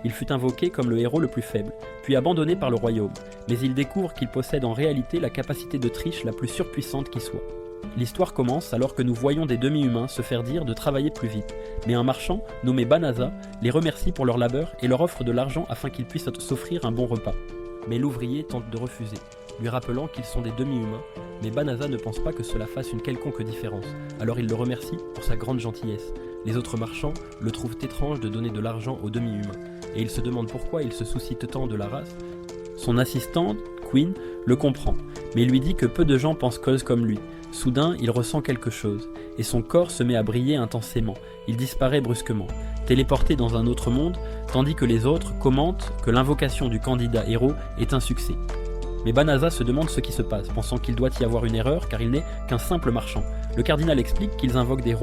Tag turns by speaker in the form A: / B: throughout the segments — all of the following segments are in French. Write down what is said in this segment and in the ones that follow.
A: Il fut invoqué comme le héros le plus faible, puis abandonné par le royaume, mais il découvre qu'il possède en réalité la capacité de triche la plus surpuissante qui soit. L'histoire commence alors que nous voyons des demi-humains se faire dire de travailler plus vite, mais un marchand, nommé Banaza, les remercie pour leur labeur et leur offre de l'argent afin qu'ils puissent s'offrir un bon repas. Mais l'ouvrier tente de refuser, lui rappelant qu'ils sont des demi-humains, mais Banaza ne pense pas que cela fasse une quelconque différence, alors il le remercie pour sa grande gentillesse. Les autres marchands le trouvent étrange de donner de l'argent aux demi-humains, et ils se demandent pourquoi il se soucie tant de la race. Son assistante, Queen, le comprend, mais lui dit que peu de gens pensent comme lui. Soudain, il ressent quelque chose, et son corps se met à briller intensément. Il disparaît brusquement, téléporté dans un autre monde, tandis que les autres commentent que l'invocation du candidat héros est un succès. Mais Banaza se demande ce qui se passe, pensant qu'il doit y avoir une erreur car il n'est qu'un simple marchand. Le cardinal explique qu'ils invoquent des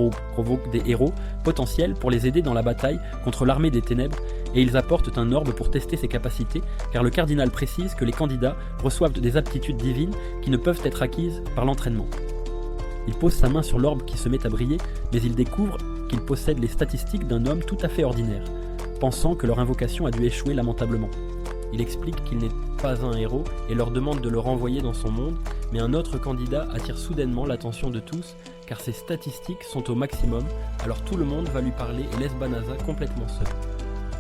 A: héros potentiels pour les aider dans la bataille contre l'armée des ténèbres, et ils apportent un orbe pour tester ses capacités, car le cardinal précise que les candidats reçoivent des aptitudes divines qui ne peuvent être acquises par l'entraînement. Il pose sa main sur l'orbe qui se met à briller, mais il découvre qu'il possède les statistiques d'un homme tout à fait ordinaire, pensant que leur invocation a dû échouer lamentablement. Il explique qu'il n'est pas un héros et leur demande de le renvoyer dans son monde, mais un autre candidat attire soudainement l'attention de tous car ses statistiques sont au maximum, alors tout le monde va lui parler et laisse Banaza complètement seul.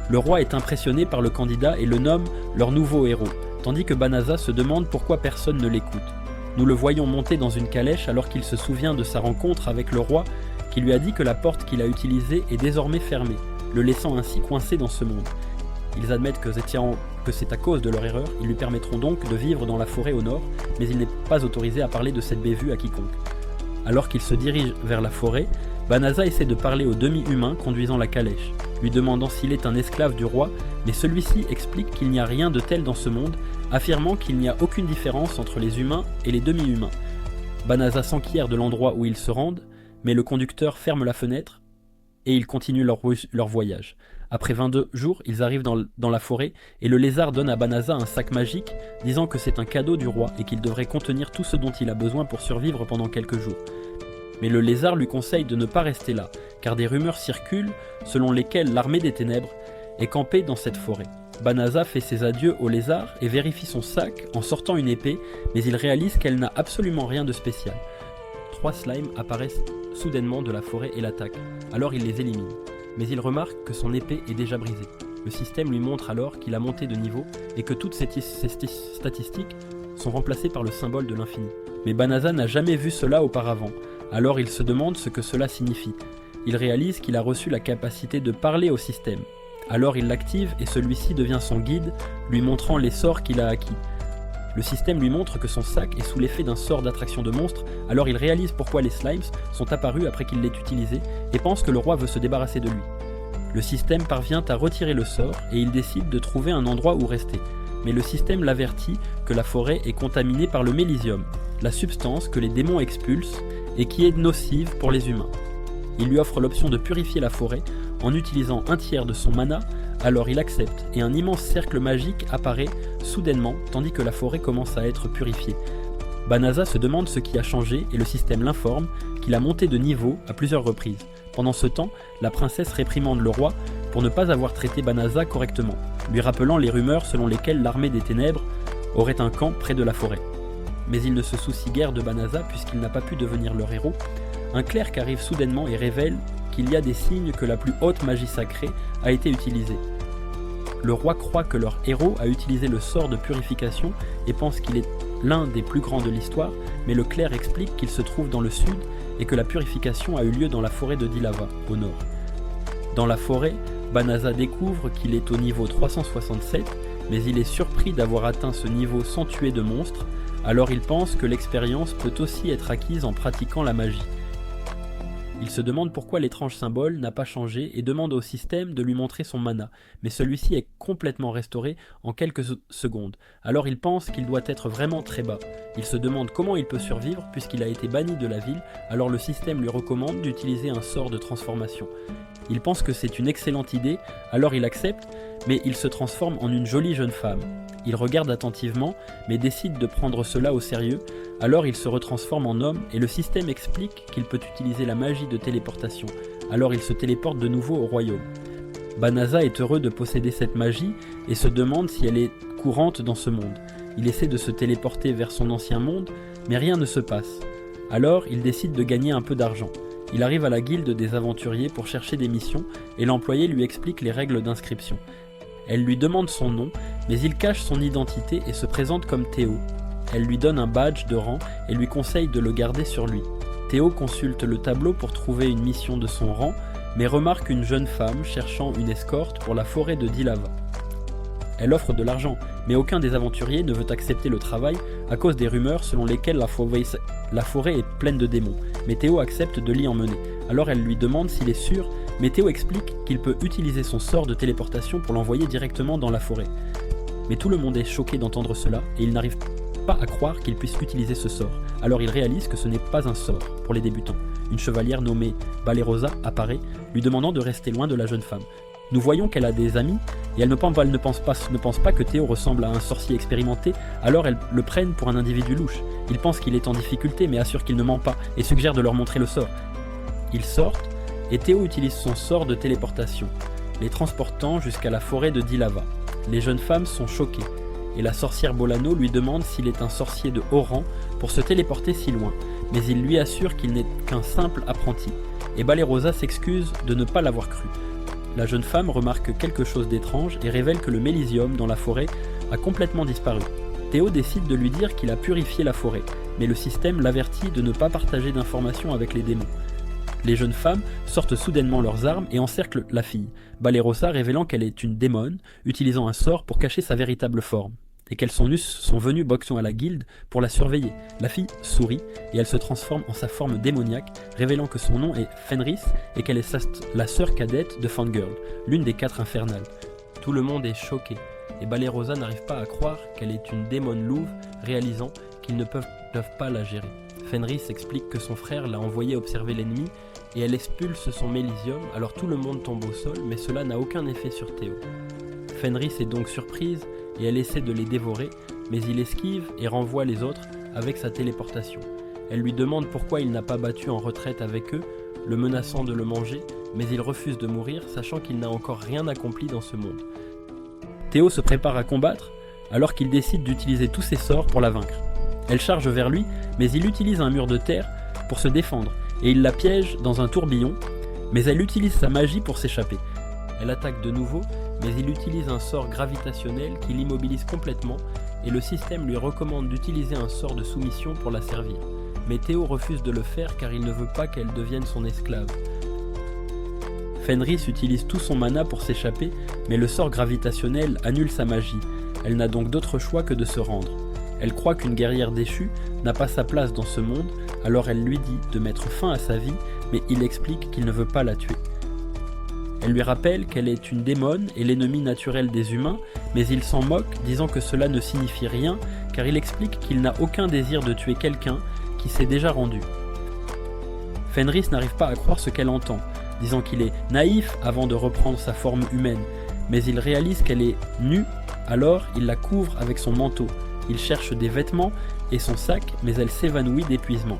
A: Le roi est impressionné par le candidat et le nomme leur nouveau héros, tandis que Banaza se demande pourquoi personne ne l'écoute. Nous le voyons monter dans une calèche alors qu'il se souvient de sa rencontre avec le roi qui lui a dit que la porte qu'il a utilisée est désormais fermée, le laissant ainsi coincé dans ce monde. Ils admettent que c'est à cause de leur erreur, ils lui permettront donc de vivre dans la forêt au nord, mais il n'est pas autorisé à parler de cette bévue à quiconque. Alors qu'il se dirige vers la forêt, Banaza essaie de parler au demi-humain conduisant la calèche, lui demandant s'il est un esclave du roi, mais celui-ci explique qu'il n'y a rien de tel dans ce monde, affirmant qu'il n'y a aucune différence entre les humains et les demi-humains. Banaza s'enquiert de l'endroit où ils se rendent, mais le conducteur ferme la fenêtre et ils continuent leur voyage. Après 22 jours, ils arrivent dans la forêt et le lézard donne à Banaza un sac magique, disant que c'est un cadeau du roi et qu'il devrait contenir tout ce dont il a besoin pour survivre pendant quelques jours. Mais le lézard lui conseille de ne pas rester là, car des rumeurs circulent selon lesquelles l'armée des ténèbres est campée dans cette forêt. Banaza fait ses adieux au lézard et vérifie son sac en sortant une épée, mais il réalise qu'elle n'a absolument rien de spécial. 3 slimes apparaissent soudainement de la forêt et l'attaquent, alors il les élimine. Mais il remarque que son épée est déjà brisée. Le système lui montre alors qu'il a monté de niveau et que toutes ces statistiques sont remplacées par le symbole de l'infini. Mais Banaza n'a jamais vu cela auparavant, alors il se demande ce que cela signifie. Il réalise qu'il a reçu la capacité de parler au système. Alors il l'active et celui-ci devient son guide, lui montrant les sorts qu'il a acquis. Le système lui montre que son sac est sous l'effet d'un sort d'attraction de monstre, alors il réalise pourquoi les slimes sont apparus après qu'il l'ait utilisé et pense que le roi veut se débarrasser de lui. Le système parvient à retirer le sort et il décide de trouver un endroit où rester. Mais le système l'avertit que la forêt est contaminée par le mélisium, la substance que les démons expulsent et qui est nocive pour les humains. Il lui offre l'option de purifier la forêt en utilisant un tiers de son mana. Alors il accepte, et un immense cercle magique apparaît soudainement, tandis que la forêt commence à être purifiée. Banaza se demande ce qui a changé, et le système l'informe qu'il a monté de niveau à plusieurs reprises. Pendant ce temps, la princesse réprimande le roi pour ne pas avoir traité Banaza correctement, lui rappelant les rumeurs selon lesquelles l'armée des ténèbres aurait un camp près de la forêt. Mais il ne se soucie guère de Banaza puisqu'il n'a pas pu devenir leur héros. Un clerc arrive soudainement et révèle qu'il y a des signes que la plus haute magie sacrée a été utilisée. Le roi croit que leur héros a utilisé le sort de purification et pense qu'il est l'un des plus grands de l'histoire, mais le clerc explique qu'il se trouve dans le sud et que la purification a eu lieu dans la forêt de Dilava, au nord. Dans la forêt, Banaza découvre qu'il est au niveau 367, mais il est surpris d'avoir atteint ce niveau sans tuer de monstres, alors il pense que l'expérience peut aussi être acquise en pratiquant la magie. Il se demande pourquoi l'étrange symbole n'a pas changé et demande au système de lui montrer son mana, mais celui-ci est complètement restauré en quelques secondes. Alors il pense qu'il doit être vraiment très bas. Il se demande comment il peut survivre puisqu'il a été banni de la ville, alors le système lui recommande d'utiliser un sort de transformation. Il pense que c'est une excellente idée, alors il accepte, mais il se transforme en une jolie jeune femme. Il regarde attentivement, mais décide de prendre cela au sérieux, alors il se retransforme en homme et le système explique qu'il peut utiliser la magie de téléportation, alors il se téléporte de nouveau au royaume. Banasa est heureux de posséder cette magie et se demande si elle est courante dans ce monde. Il essaie de se téléporter vers son ancien monde, mais rien ne se passe. Alors, il décide de gagner un peu d'argent. Il arrive à la guilde des aventuriers pour chercher des missions et l'employé lui explique les règles d'inscription. Elle lui demande son nom, mais il cache son identité et se présente comme Théo. Elle lui donne un badge de rang et lui conseille de le garder sur lui. Théo consulte le tableau pour trouver une mission de son rang, mais remarque une jeune femme cherchant une escorte pour la forêt de Dilava. Elle offre de l'argent, mais aucun des aventuriers ne veut accepter le travail à cause des rumeurs selon lesquelles la forêt est pleine de démons. Mais Théo accepte de l'y emmener. Alors elle lui demande s'il est sûr, mais Théo explique qu'il peut utiliser son sort de téléportation pour l'envoyer directement dans la forêt. Mais tout le monde est choqué d'entendre cela et il n'arrive pas à croire qu'il puisse utiliser ce sort. Alors il réalise que ce n'est pas un sort pour les débutants. Une chevalière nommée Balerosa apparaît, lui demandant de rester loin de la jeune femme. Nous voyons qu'elle a des amis et elle ne pense pas que Théo ressemble à un sorcier expérimenté, alors elles le prennent pour un individu louche. Ils pensent qu'il est en difficulté mais assurent qu'il ne ment pas et suggèrent de leur montrer le sort. Ils sortent et Théo utilise son sort de téléportation, les transportant jusqu'à la forêt de Dilava. Les jeunes femmes sont choquées et la sorcière Bolano lui demande s'il est un sorcier de haut rang pour se téléporter si loin, mais il lui assure qu'il n'est qu'un simple apprenti, et Balerosa s'excuse de ne pas l'avoir cru. La jeune femme remarque quelque chose d'étrange et révèle que le mélisium dans la forêt a complètement disparu. Théo décide de lui dire qu'il a purifié la forêt, mais le système l'avertit de ne pas partager d'informations avec les démons. Les jeunes femmes sortent soudainement leurs armes et encerclent la fille, Balerosa révélant qu'elle est une démone, utilisant un sort pour cacher sa véritable forme, et qu'elles sont venues boxer à la guilde pour la surveiller. La fille sourit et elle se transforme en sa forme démoniaque, révélant que son nom est Fenris et qu'elle est la sœur cadette de Fangirl, l'une des 4 infernales. Tout le monde est choqué, et Balerosa n'arrive pas à croire qu'elle est une démone louve, réalisant qu'ils ne peuvent pas la gérer. Fenris explique que son frère l'a envoyé observer l'ennemi et elle expulse son mélisium, alors tout le monde tombe au sol, mais cela n'a aucun effet sur Théo. Fenris est donc surprise et elle essaie de les dévorer, mais il esquive et renvoie les autres avec sa téléportation. Elle lui demande pourquoi il n'a pas battu en retraite avec eux, le menaçant de le manger, mais il refuse de mourir, sachant qu'il n'a encore rien accompli dans ce monde. Théo se prépare à combattre, alors qu'il décide d'utiliser tous ses sorts pour la vaincre. Elle charge vers lui, mais il utilise un mur de terre pour se défendre, et il la piège dans un tourbillon, mais elle utilise sa magie pour s'échapper. Elle attaque de nouveau, mais il utilise un sort gravitationnel qui l'immobilise complètement, et le système lui recommande d'utiliser un sort de soumission pour la servir. Mais Théo refuse de le faire car il ne veut pas qu'elle devienne son esclave. Fenris utilise tout son mana pour s'échapper, mais le sort gravitationnel annule sa magie. Elle n'a donc d'autre choix que de se rendre. Elle croit qu'une guerrière déchue n'a pas sa place dans ce monde, alors elle lui dit de mettre fin à sa vie, mais il explique qu'il ne veut pas la tuer. Elle lui rappelle qu'elle est une démone et l'ennemi naturel des humains, mais il s'en moque, disant que cela ne signifie rien, car il explique qu'il n'a aucun désir de tuer quelqu'un qui s'est déjà rendu. Fenris n'arrive pas à croire ce qu'elle entend, disant qu'il est naïf avant de reprendre sa forme humaine, mais il réalise qu'elle est nue, alors il la couvre avec son manteau. Il cherche des vêtements et son sac, mais elle s'évanouit d'épuisement.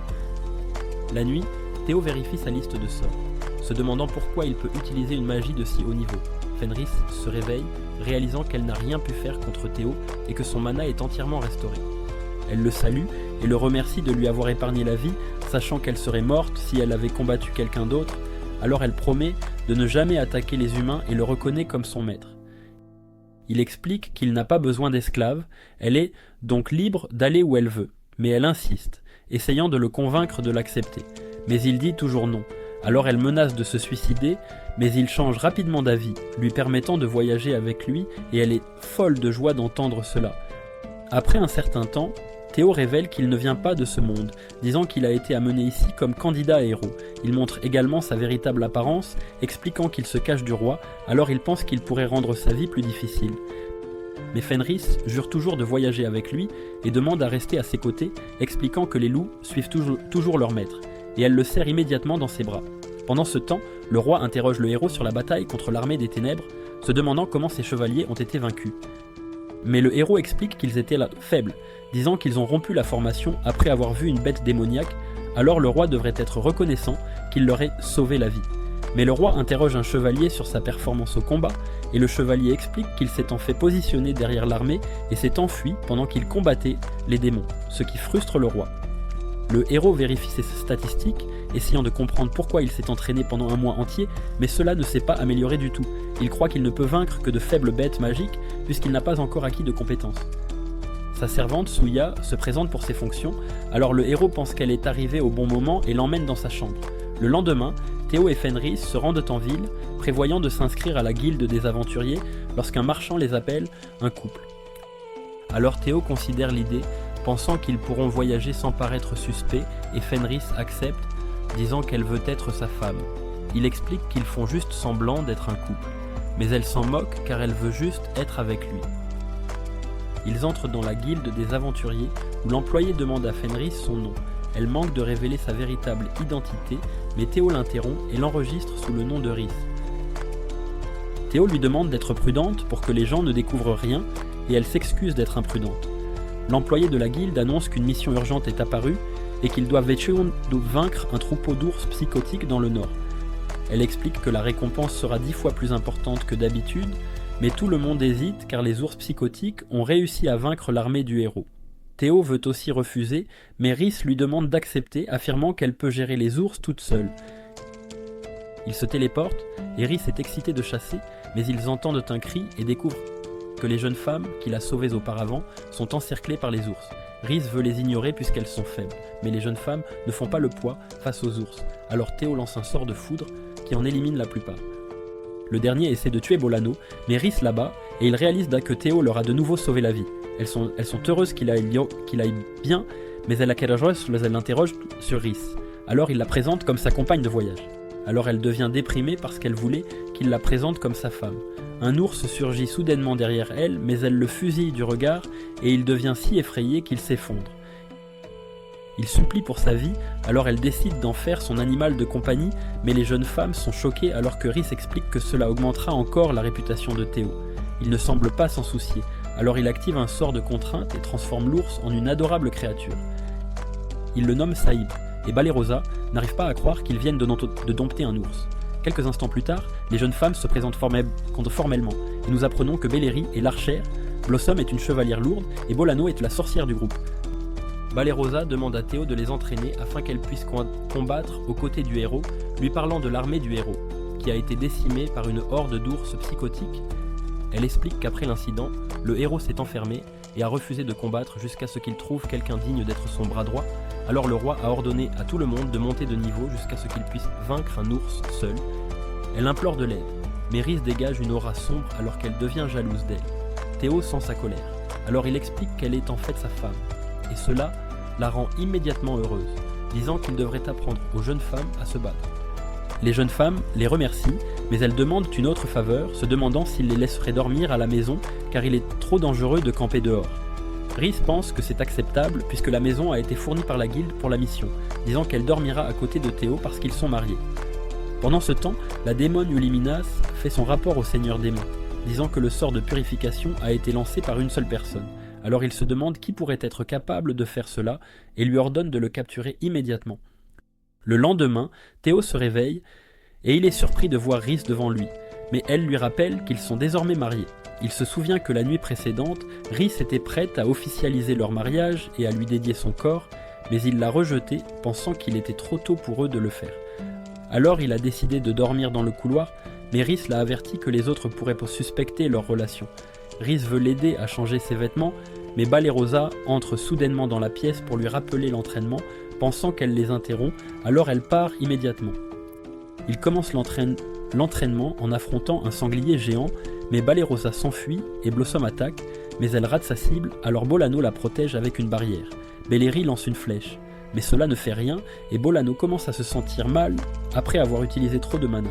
A: La nuit, Théo vérifie sa liste de sorts, se demandant pourquoi il peut utiliser une magie de si haut niveau. Fenris se réveille, réalisant qu'elle n'a rien pu faire contre Théo et que son mana est entièrement restauré. Elle le salue et le remercie de lui avoir épargné la vie, sachant qu'elle serait morte si elle avait combattu quelqu'un d'autre, alors elle promet de ne jamais attaquer les humains et le reconnaît comme son maître. Il explique qu'il n'a pas besoin d'esclaves, elle est donc libre d'aller où elle veut, mais elle insiste, essayant de le convaincre de l'accepter. Mais il dit toujours non, alors elle menace de se suicider, mais il change rapidement d'avis, lui permettant de voyager avec lui, et elle est folle de joie d'entendre cela. Après un certain temps, Théo révèle qu'il ne vient pas de ce monde, disant qu'il a été amené ici comme candidat à héros. Il montre également sa véritable apparence, expliquant qu'il se cache du roi, alors il pense qu'il pourrait rendre sa vie plus difficile. Mais Fenris jure toujours de voyager avec lui et demande à rester à ses côtés, expliquant que les loups suivent toujours leur maître, et elle le serre immédiatement dans ses bras. Pendant ce temps, le roi interroge le héros sur la bataille contre l'armée des ténèbres, se demandant comment ses chevaliers ont été vaincus. Mais le héros explique qu'ils étaient faibles, disant qu'ils ont rompu la formation après avoir vu une bête démoniaque, alors le roi devrait être reconnaissant qu'il leur ait sauvé la vie. Mais le roi interroge un chevalier sur sa performance au combat, et le chevalier explique qu'il s'est en fait positionné derrière l'armée et s'est enfui pendant qu'il combattait les démons, ce qui frustre le roi. Le héros vérifie ses statistiques, essayant de comprendre pourquoi il s'est entraîné pendant un mois entier, mais cela ne s'est pas amélioré du tout. Il croit qu'il ne peut vaincre que de faibles bêtes magiques, puisqu'il n'a pas encore acquis de compétences. Sa servante, Souya, se présente pour ses fonctions, alors le héros pense qu'elle est arrivée au bon moment et l'emmène dans sa chambre. Le lendemain, Théo et Fenris se rendent en ville, prévoyant de s'inscrire à la guilde des aventuriers lorsqu'un marchand les appelle un couple. Alors Théo considère l'idée, pensant qu'ils pourront voyager sans paraître suspects, et Fenris accepte, disant qu'elle veut être sa femme. Il explique qu'ils font juste semblant d'être un couple, mais elle s'en moque car elle veut juste être avec lui. Ils entrent dans la guilde des aventuriers où l'employé demande à Fenris son nom. Elle manque de révéler sa véritable identité, mais Théo l'interrompt et l'enregistre sous le nom de Rhys. Théo lui demande d'être prudente pour que les gens ne découvrent rien, et elle s'excuse d'être imprudente. L'employé de la guilde annonce qu'une mission urgente est apparue et qu'ils doivent vaincre un troupeau d'ours psychotiques dans le nord. Elle explique que la récompense sera 10 fois plus importante que d'habitude, mais tout le monde hésite car les ours psychotiques ont réussi à vaincre l'armée du héros. Théo veut aussi refuser, mais Rhys lui demande d'accepter, affirmant qu'elle peut gérer les ours toute seule. Ils se téléportent, et Rhys est excité de chasser, mais ils entendent un cri et découvrent que les jeunes femmes qu'il a sauvées auparavant sont encerclées par les ours. Rhys veut les ignorer puisqu'elles sont faibles, mais les jeunes femmes ne font pas le poids face aux ours. Alors Théo lance un sort de foudre qui en élimine la plupart. Le dernier essaie de tuer Bolano, mais Rhys l'abat et il réalise que Théo leur a de nouveau sauvé la vie. Elles sont heureuses qu'il aille bien, mais elles l'interrogent sur Rhys. Alors il la présente comme sa compagne de voyage. Alors elle devient déprimée parce qu'elle voulait qu'il la présente comme sa femme. Un ours surgit soudainement derrière elle, mais elle le fusille du regard et il devient si effrayé qu'il s'effondre. Il supplie pour sa vie, alors elle décide d'en faire son animal de compagnie, mais les jeunes femmes sont choquées alors que Rhys explique que cela augmentera encore la réputation de Théo. Il ne semble pas s'en soucier, alors il active un sort de contrainte et transforme l'ours en une adorable créature. Il le nomme Saïb, et Balerosa n'arrive pas à croire qu'ils viennent de dompter un ours. Quelques instants plus tard, les jeunes femmes se présentent formellement, et nous apprenons que Belléry est l'archère, Blossom est une chevalière lourde, et Bolano est la sorcière du groupe. Balerosa demande à Théo de les entraîner afin qu'elle puisse combattre aux côtés du héros, lui parlant de l'armée du héros, qui a été décimée par une horde d'ours psychotiques. Elle explique qu'après l'incident, le héros s'est enfermé et a refusé de combattre jusqu'à ce qu'il trouve quelqu'un digne d'être son bras droit. Alors le roi a ordonné à tout le monde de monter de niveau jusqu'à ce qu'il puisse vaincre un ours seul. Elle implore de l'aide, mais Rhys dégage une aura sombre alors qu'elle devient jalouse d'elle. Théo sent sa colère, alors il explique qu'elle est en fait sa femme, et cela la rend immédiatement heureuse, disant qu'il devrait apprendre aux jeunes femmes à se battre. Les jeunes femmes les remercient, mais elles demandent une autre faveur, se demandant s'ils les laisseraient dormir à la maison car il est trop dangereux de camper dehors. Rhys pense que c'est acceptable puisque la maison a été fournie par la guilde pour la mission, disant qu'elle dormira à côté de Théo parce qu'ils sont mariés. Pendant ce temps, la démone Uliminas fait son rapport au Seigneur Démon, disant que le sort de purification a été lancé par une seule personne. Alors il se demande qui pourrait être capable de faire cela et lui ordonne de le capturer immédiatement. Le lendemain, Théo se réveille et il est surpris de voir Rhys devant lui, mais elle lui rappelle qu'ils sont désormais mariés. Il se souvient que la nuit précédente, Rhys était prête à officialiser leur mariage et à lui dédier son corps, mais il l'a rejeté, pensant qu'il était trop tôt pour eux de le faire. Alors il a décidé de dormir dans le couloir, mais Rhys l'a averti que les autres pourraient suspecter leur relation. Rhys veut l'aider à changer ses vêtements, mais Balerosa entre soudainement dans la pièce pour lui rappeler l'entraînement, pensant qu'elle les interrompt, alors elle part immédiatement. Il commence l'entraînement en affrontant un sanglier géant, mais Balerosa s'enfuit et Blossom attaque, mais elle rate sa cible, alors Bolano la protège avec une barrière. Belléry lance une flèche, mais cela ne fait rien et Bolano commence à se sentir mal après avoir utilisé trop de mana.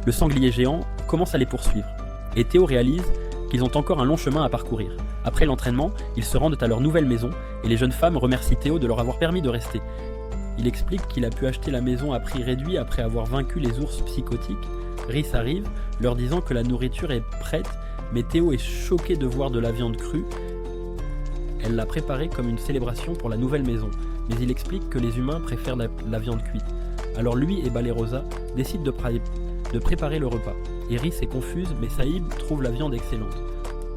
A: Le sanglier géant commence à les poursuivre, et Théo réalise qu'ils ont encore un long chemin à parcourir. Après l'entraînement, ils se rendent à leur nouvelle maison, et les jeunes femmes remercient Théo de leur avoir permis de rester. Il explique qu'il a pu acheter la maison à prix réduit après avoir vaincu les ours psychotiques. Rhys arrive, leur disant que la nourriture est prête, mais Théo est choqué de voir de la viande crue. Elle l'a préparée comme une célébration pour la nouvelle maison, mais il explique que les humains préfèrent la viande cuite. Alors lui et Balerosa décident de de préparer le repas. Rhys est confuse, mais Saïb trouve la viande excellente.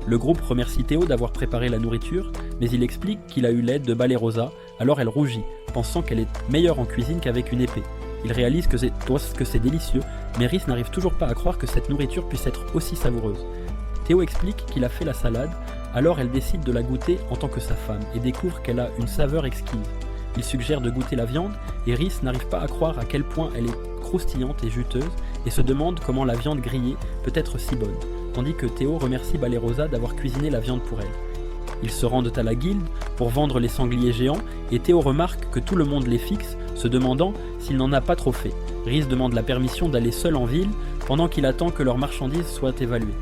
A: Le groupe remercie Théo d'avoir préparé la nourriture, mais il explique qu'il a eu l'aide de Balerosa, alors elle rougit, pensant qu'elle est meilleure en cuisine qu'avec une épée. Il réalise que c'est délicieux, mais Rhys n'arrive toujours pas à croire que cette nourriture puisse être aussi savoureuse. Théo explique qu'il a fait la salade, alors elle décide de la goûter en tant que sa femme, et découvre qu'elle a une saveur exquise. Il suggère de goûter la viande, et Rhys n'arrive pas à croire à quel point elle est croustillante et juteuse, et se demande comment la viande grillée peut être si bonne, tandis que Théo remercie Balerosa d'avoir cuisiné la viande pour elle. Ils se rendent à la guilde pour vendre les sangliers géants, et Théo remarque que tout le monde les fixe, se demandant s'il n'en a pas trop fait. Rhys demande la permission d'aller seul en ville, pendant qu'il attend que leurs marchandises soient évaluées.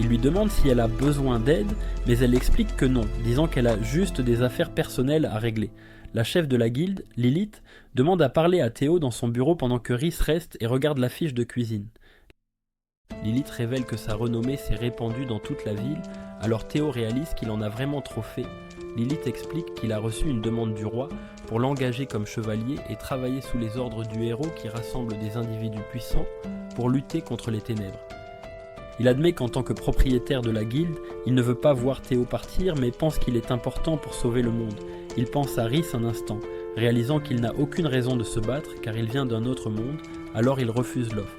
A: Il lui demande si elle a besoin d'aide, mais elle explique que non, disant qu'elle a juste des affaires personnelles à régler. La chef de la guilde, Lilith, demande à parler à Théo dans son bureau pendant que Rhys reste et regarde la fiche de cuisine. Lilith révèle que sa renommée s'est répandue dans toute la ville, alors Théo réalise qu'il en a vraiment trop fait. Lilith explique qu'il a reçu une demande du roi pour l'engager comme chevalier et travailler sous les ordres du héros qui rassemble des individus puissants pour lutter contre les ténèbres. Il admet qu'en tant que propriétaire de la guilde, il ne veut pas voir Théo partir, mais pense qu'il est important pour sauver le monde. Il pense à Rhys un instant, réalisant qu'il n'a aucune raison de se battre car il vient d'un autre monde, alors il refuse l'offre.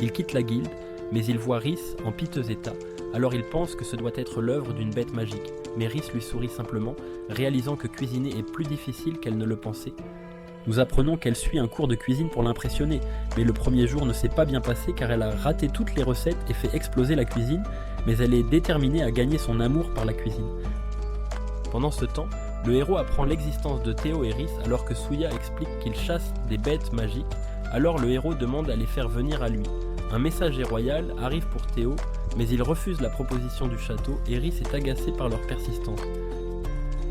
A: Il quitte la guilde, mais il voit Rhys en piteux état, alors il pense que ce doit être l'œuvre d'une bête magique. Mais Rhys lui sourit simplement, réalisant que cuisiner est plus difficile qu'elle ne le pensait. Nous apprenons qu'elle suit un cours de cuisine pour l'impressionner, mais le premier jour ne s'est pas bien passé car elle a raté toutes les recettes et fait exploser la cuisine, mais elle est déterminée à gagner son amour par la cuisine. Pendant ce temps, le héros apprend l'existence de Théo et Rhys alors que Souya explique qu'il chasse des bêtes magiques, alors le héros demande à les faire venir à lui. Un messager royal arrive pour Théo, mais il refuse la proposition du château et Rhys est agacé par leur persistance.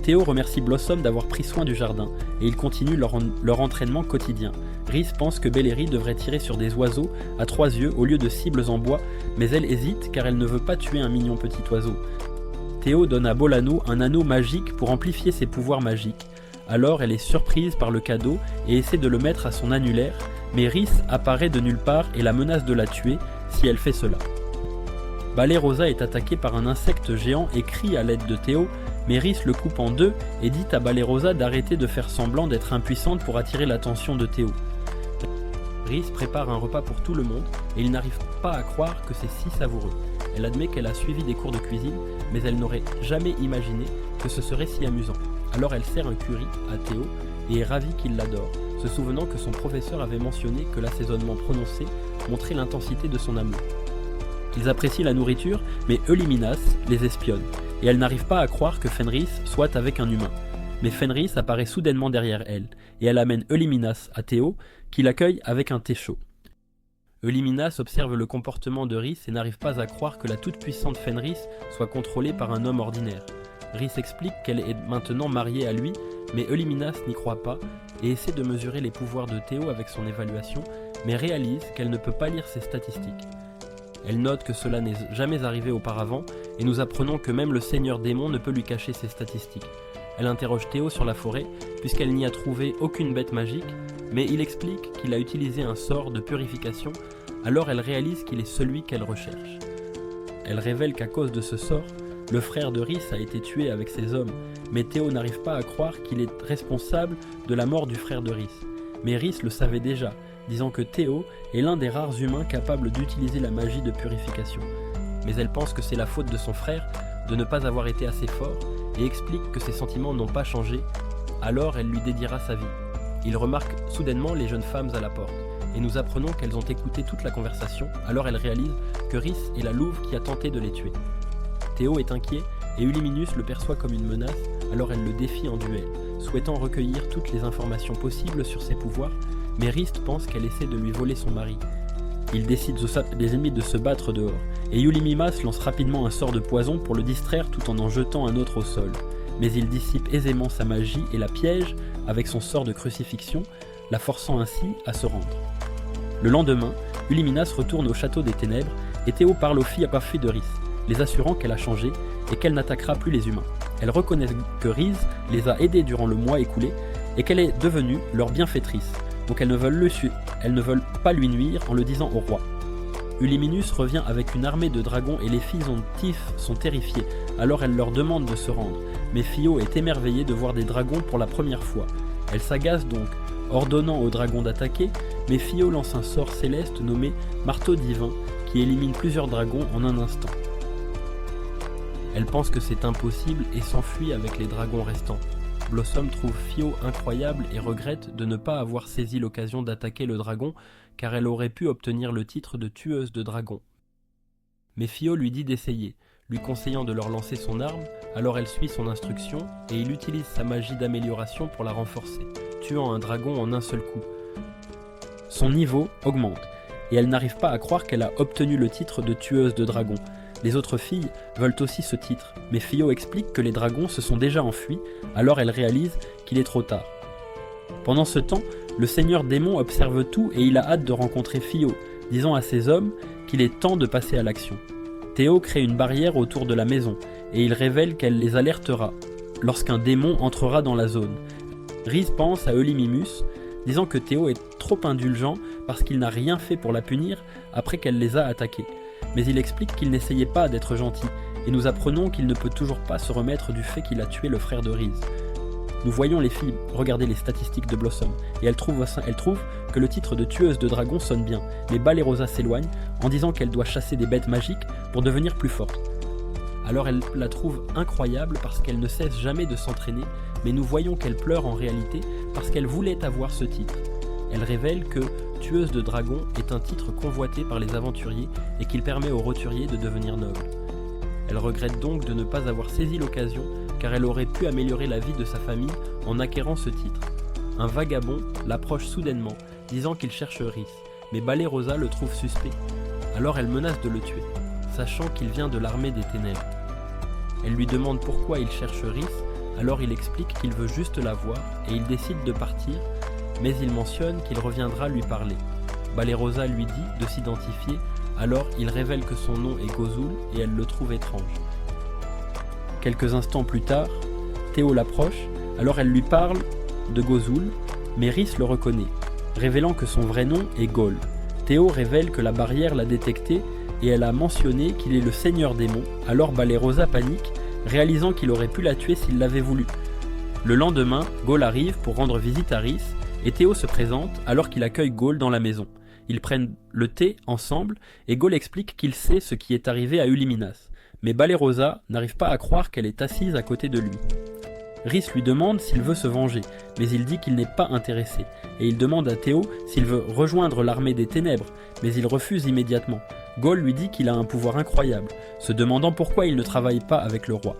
A: Théo remercie Blossom d'avoir pris soin du jardin, et ils continuent leur entraînement quotidien. Rhys pense que Belléry devrait tirer sur des oiseaux à 3 yeux au lieu de cibles en bois, mais elle hésite car elle ne veut pas tuer un mignon petit oiseau. Théo donne à Bolano un anneau magique pour amplifier ses pouvoirs magiques. Alors elle est surprise par le cadeau et essaie de le mettre à son annulaire, mais Rhys apparaît de nulle part et la menace de la tuer si elle fait cela. Balerosa est attaquée par un insecte géant et crie à l'aide de Théo, mais Rhys le coupe en deux et dit à Balerosa d'arrêter de faire semblant d'être impuissante pour attirer l'attention de Théo. Rhys prépare un repas pour tout le monde et il n'arrive pas à croire que c'est si savoureux. Elle admet qu'elle a suivi des cours de cuisine, mais elle n'aurait jamais imaginé que ce serait si amusant. Alors elle sert un curry à Théo et est ravie qu'il l'adore, se souvenant que son professeur avait mentionné que l'assaisonnement prononcé montrait l'intensité de son amour. Ils apprécient la nourriture, mais Eulyminas les espionne, et elle n'arrive pas à croire que Fenris soit avec un humain. Mais Fenris apparaît soudainement derrière elle, et elle amène Eulyminas à Théo, qui l'accueille avec un thé chaud. Eulyminas observe le comportement de Rhys et n'arrive pas à croire que la toute-puissante Fenris soit contrôlée par un homme ordinaire. Rhys explique qu'elle est maintenant mariée à lui, mais Eulyminas n'y croit pas, et essaie de mesurer les pouvoirs de Théo avec son évaluation, mais réalise qu'elle ne peut pas lire ses statistiques. Elle note que cela n'est jamais arrivé auparavant, et nous apprenons que même le seigneur démon ne peut lui cacher ses statistiques. Elle interroge Théo sur la forêt, puisqu'elle n'y a trouvé aucune bête magique, mais il explique qu'il a utilisé un sort de purification, alors elle réalise qu'il est celui qu'elle recherche. Elle révèle qu'à cause de ce sort, le frère de Rhys a été tué avec ses hommes, mais Théo n'arrive pas à croire qu'il est responsable de la mort du frère de Rhys. Mais Rhys le savait déjà, disant que Théo est l'un des rares humains capables d'utiliser la magie de purification. Mais elle pense que c'est la faute de son frère de ne pas avoir été assez fort et explique que ses sentiments n'ont pas changé, alors elle lui dédiera sa vie. Il remarque soudainement les jeunes femmes à la porte, et nous apprenons qu'elles ont écouté toute la conversation, alors elle réalise que Rhys est la louve qui a tenté de les tuer. Théo est inquiet et Eulyminus le perçoit comme une menace, alors elle le défie en duel, souhaitant recueillir toutes les informations possibles sur ses pouvoirs, mais Rhys pense qu'elle essaie de lui voler son mari. Il décide des ennemis de se battre dehors, et Eulymimas lance rapidement un sort de poison pour le distraire tout en jetant un autre au sol. Mais il dissipe aisément sa magie et la piège avec son sort de crucifixion, la forçant ainsi à se rendre. Le lendemain, Eulyminas retourne au château des ténèbres et Théo parle aux filles coiffées de Rhys, les assurant qu'elle a changé et qu'elle n'attaquera plus les humains. Elle reconnaît que Rhys les a aidés durant le mois écoulé et qu'elle est devenue leur bienfaitrice. donc elles ne veulent pas lui nuire en le disant au roi. Eulyminus revient avec une armée de dragons et les filles sont terrifiées, alors elle leur demande de se rendre, mais Fio est émerveillée de voir des dragons pour la première fois. Elle s'agace donc, ordonnant aux dragons d'attaquer, mais Fio lance un sort céleste nommé Marteau Divin qui élimine plusieurs dragons en un instant. Elle pense que c'est impossible et s'enfuit avec les dragons restants. Blossom trouve Fio incroyable et regrette de ne pas avoir saisi l'occasion d'attaquer le dragon car elle aurait pu obtenir le titre de tueuse de dragons. Mais Fio lui dit d'essayer, lui conseillant de leur lancer son arme, alors elle suit son instruction et il utilise sa magie d'amélioration pour la renforcer, tuant un dragon en un seul coup. Son niveau augmente et elle n'arrive pas à croire qu'elle a obtenu le titre de tueuse de dragons. Les autres filles veulent aussi ce titre, mais Fio explique que les dragons se sont déjà enfuis, alors elle réalise qu'il est trop tard. Pendant ce temps, le seigneur démon observe tout et il a hâte de rencontrer Fio, disant à ses hommes qu'il est temps de passer à l'action. Théo crée une barrière autour de la maison et il révèle qu'elle les alertera lorsqu'un démon entrera dans la zone. Rhys pense à Eulymimus, disant que Théo est trop indulgent parce qu'il n'a rien fait pour la punir après qu'elle les a attaqués. Mais il explique qu'il n'essayait pas d'être gentil, et nous apprenons qu'il ne peut toujours pas se remettre du fait qu'il a tué le frère de Rhys. Nous voyons les filles regarder les statistiques de Blossom, et elles trouvent que le titre de tueuse de dragon sonne bien, mais Balerosa s'éloigne en disant qu'elle doit chasser des bêtes magiques pour devenir plus forte. Alors elle la trouve incroyable parce qu'elle ne cesse jamais de s'entraîner, mais nous voyons qu'elle pleure en réalité parce qu'elle voulait avoir ce titre. Elle révèle que tueuse de dragon est un titre convoité par les aventuriers et qu'il permet aux roturiers de devenir nobles. Elle regrette donc de ne pas avoir saisi l'occasion car elle aurait pu améliorer la vie de sa famille en acquérant ce titre. Un vagabond l'approche soudainement, disant qu'il cherche Rhys, mais Balerosa le trouve suspect. Alors elle menace de le tuer, sachant qu'il vient de l'armée des ténèbres. Elle lui demande pourquoi il cherche Rhys, alors il explique qu'il veut juste la voir et il décide de partir, mais il mentionne qu'il reviendra lui parler. Balerosa lui dit de s'identifier, alors il révèle que son nom est Gozul et elle le trouve étrange. Quelques instants plus tard, Théo l'approche, alors elle lui parle de Gozul, mais Rhys le reconnaît, révélant que son vrai nom est Gaul. Théo révèle que la barrière l'a détecté et elle a mentionné qu'il est le seigneur démon, alors Balerosa panique, réalisant qu'il aurait pu la tuer s'il l'avait voulu. Le lendemain, Gaul arrive pour rendre visite à Rhys, et Théo se présente alors qu'il accueille Gaul dans la maison. Ils prennent le thé ensemble et Gaul explique qu'il sait ce qui est arrivé à Eulyminas. Mais Balerosa n'arrive pas à croire qu'elle est assise à côté de lui. Rhys lui demande s'il veut se venger, mais il dit qu'il n'est pas intéressé, et il demande à Théo s'il veut rejoindre l'armée des ténèbres, mais il refuse immédiatement. Gaul lui dit qu'il a un pouvoir incroyable, se demandant pourquoi il ne travaille pas avec le roi.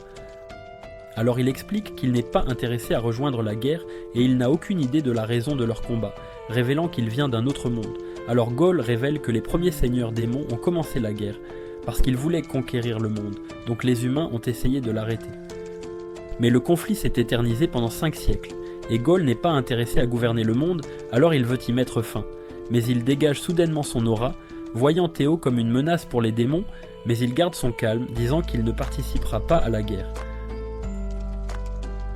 A: Alors il explique qu'il n'est pas intéressé à rejoindre la guerre et il n'a aucune idée de la raison de leur combat, révélant qu'il vient d'un autre monde. Alors Gaul révèle que les premiers seigneurs démons ont commencé la guerre, parce qu'ils voulaient conquérir le monde, donc les humains ont essayé de l'arrêter. Mais le conflit s'est éternisé pendant 5 siècles, et Gaul n'est pas intéressé à gouverner le monde, alors il veut y mettre fin. Mais il dégage soudainement son aura, voyant Théo comme une menace pour les démons, mais il garde son calme, disant qu'il ne participera pas à la guerre.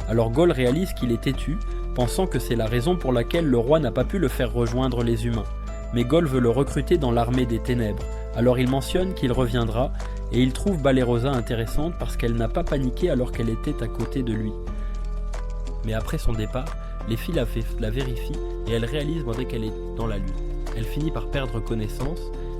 A: Alors Gaul réalise qu'il est têtu, pensant que c'est la raison pour laquelle le roi n'a pas pu le faire rejoindre les humains. Mais Gaul veut le recruter dans l'armée des ténèbres, alors il mentionne qu'il reviendra, et il trouve Balerosa intéressante parce qu'elle n'a pas paniqué alors qu'elle était à côté de lui. Mais après son départ, les filles la vérifient et elles réalisent dès qu'elle est dans la lune. Elle finit par perdre connaissance,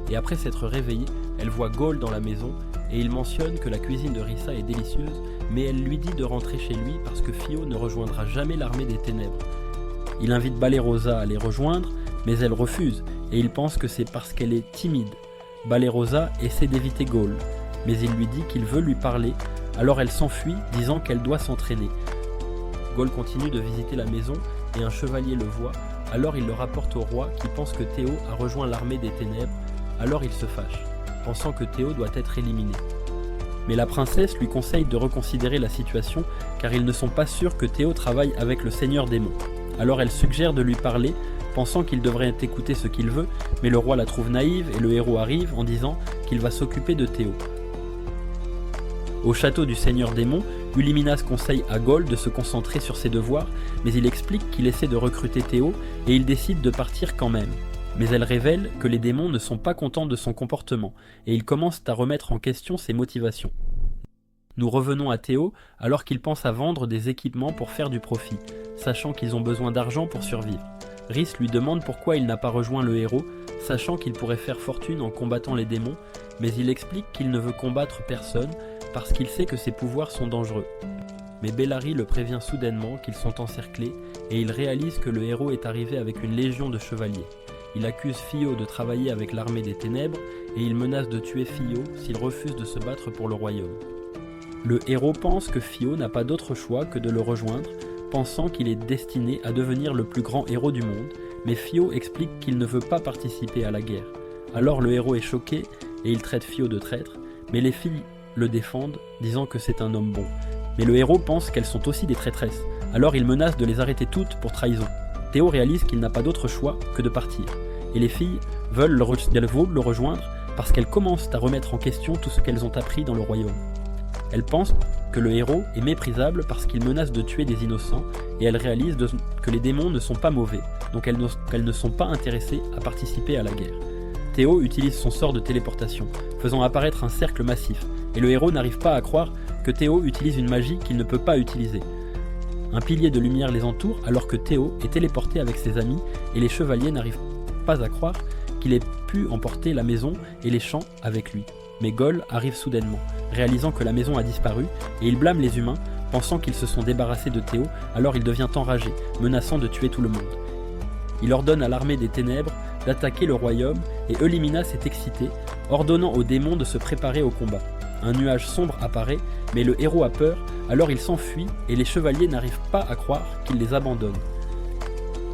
A: et après s'être réveillée, elle voit Gaul dans la maison, et il mentionne que la cuisine de Rissa est délicieuse, mais elle lui dit de rentrer chez lui parce que Fio ne rejoindra jamais l'armée des ténèbres. Il invite Balerosa à les rejoindre, mais elle refuse, et il pense que c'est parce qu'elle est timide. Balerosa essaie d'éviter Gaul, mais il lui dit qu'il veut lui parler, alors elle s'enfuit, disant qu'elle doit s'entraîner. Gaul continue de visiter la maison, et un chevalier le voit, alors il le rapporte au roi qui pense que Théo a rejoint l'armée des ténèbres, alors il se fâche, pensant que Théo doit être éliminé. Mais la princesse lui conseille de reconsidérer la situation car ils ne sont pas sûrs que Théo travaille avec le seigneur démon. Alors elle suggère de lui parler, pensant qu'il devrait écouter ce qu'il veut, mais le roi la trouve naïve et le héros arrive en disant qu'il va s'occuper de Théo. Au château du seigneur démon, Ulyminas conseille à Gol de se concentrer sur ses devoirs, mais il explique qu'il essaie de recruter Théo et il décide de partir quand même. Mais elle révèle que les démons ne sont pas contents de son comportement et ils commencent à remettre en question ses motivations. Nous revenons à Théo alors qu'il pense à vendre des équipements pour faire du profit, sachant qu'ils ont besoin d'argent pour survivre. Rhys lui demande pourquoi il n'a pas rejoint le héros, sachant qu'il pourrait faire fortune en combattant les démons, mais il explique qu'il ne veut combattre personne parce qu'il sait que ses pouvoirs sont dangereux. Mais Bellary le prévient soudainement qu'ils sont encerclés et il réalise que le héros est arrivé avec une légion de chevaliers. Il accuse Fio de travailler avec l'armée des ténèbres et il menace de tuer Fio s'il refuse de se battre pour le royaume. Le héros pense que Fio n'a pas d'autre choix que de le rejoindre, pensant qu'il est destiné à devenir le plus grand héros du monde, mais Fio explique qu'il ne veut pas participer à la guerre. Alors le héros est choqué et il traite Fio de traître, mais les filles le défendent, disant que c'est un homme bon. Mais le héros pense qu'elles sont aussi des traîtresses, alors il menace de les arrêter toutes pour trahison. Théo réalise qu'il n'a pas d'autre choix que de partir, et les filles veulent le rejoindre parce qu'elles commencent à remettre en question tout ce qu'elles ont appris dans le royaume. Elles pensent que le héros est méprisable parce qu'il menace de tuer des innocents, et elles réalisent que les démons ne sont pas mauvais, donc elles ne sont pas intéressées à participer à la guerre. Théo utilise son sort de téléportation, faisant apparaître un cercle massif, et le héros n'arrive pas à croire que Théo utilise une magie qu'il ne peut pas utiliser. Un pilier de lumière les entoure alors que Théo est téléporté avec ses amis et les chevaliers n'arrivent pas à croire qu'il ait pu emporter la maison et les champs avec lui. Mais Gol arrive soudainement, réalisant que la maison a disparu et il blâme les humains, pensant qu'ils se sont débarrassés de Théo, alors il devient enragé, menaçant de tuer tout le monde. Il ordonne à l'armée des ténèbres d'attaquer le royaume et Euliminas est excité, ordonnant aux démons de se préparer au combat. Un nuage sombre apparaît, mais le héros a peur, alors il s'enfuit et les chevaliers n'arrivent pas à croire qu'il les abandonne.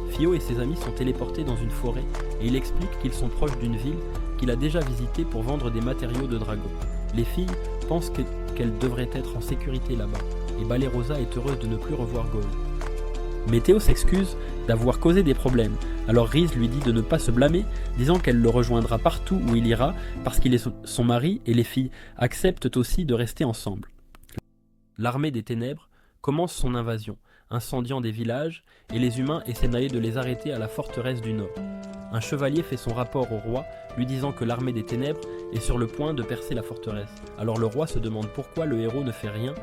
A: Fio et ses amis sont téléportés dans une forêt et il explique qu'ils sont proches d'une ville qu'il a déjà visitée pour vendre des matériaux de dragon. Les filles pensent qu'elles devraient être en sécurité là-bas et Balerosa est heureuse de ne plus revoir Gol. Mais Théo s'excuse d'avoir causé des problèmes, alors Rhys lui dit de ne pas se blâmer, disant qu'elle le rejoindra partout où il ira parce qu'il est son mari et les filles acceptent aussi de rester ensemble. L'armée des ténèbres commence son invasion, incendiant des villages et les humains essaient de les arrêter à la forteresse du nord. Un chevalier fait son rapport au roi, lui disant que l'armée des ténèbres est sur le point de percer la forteresse. Alors le roi se demande pourquoi le héros ne fait rien,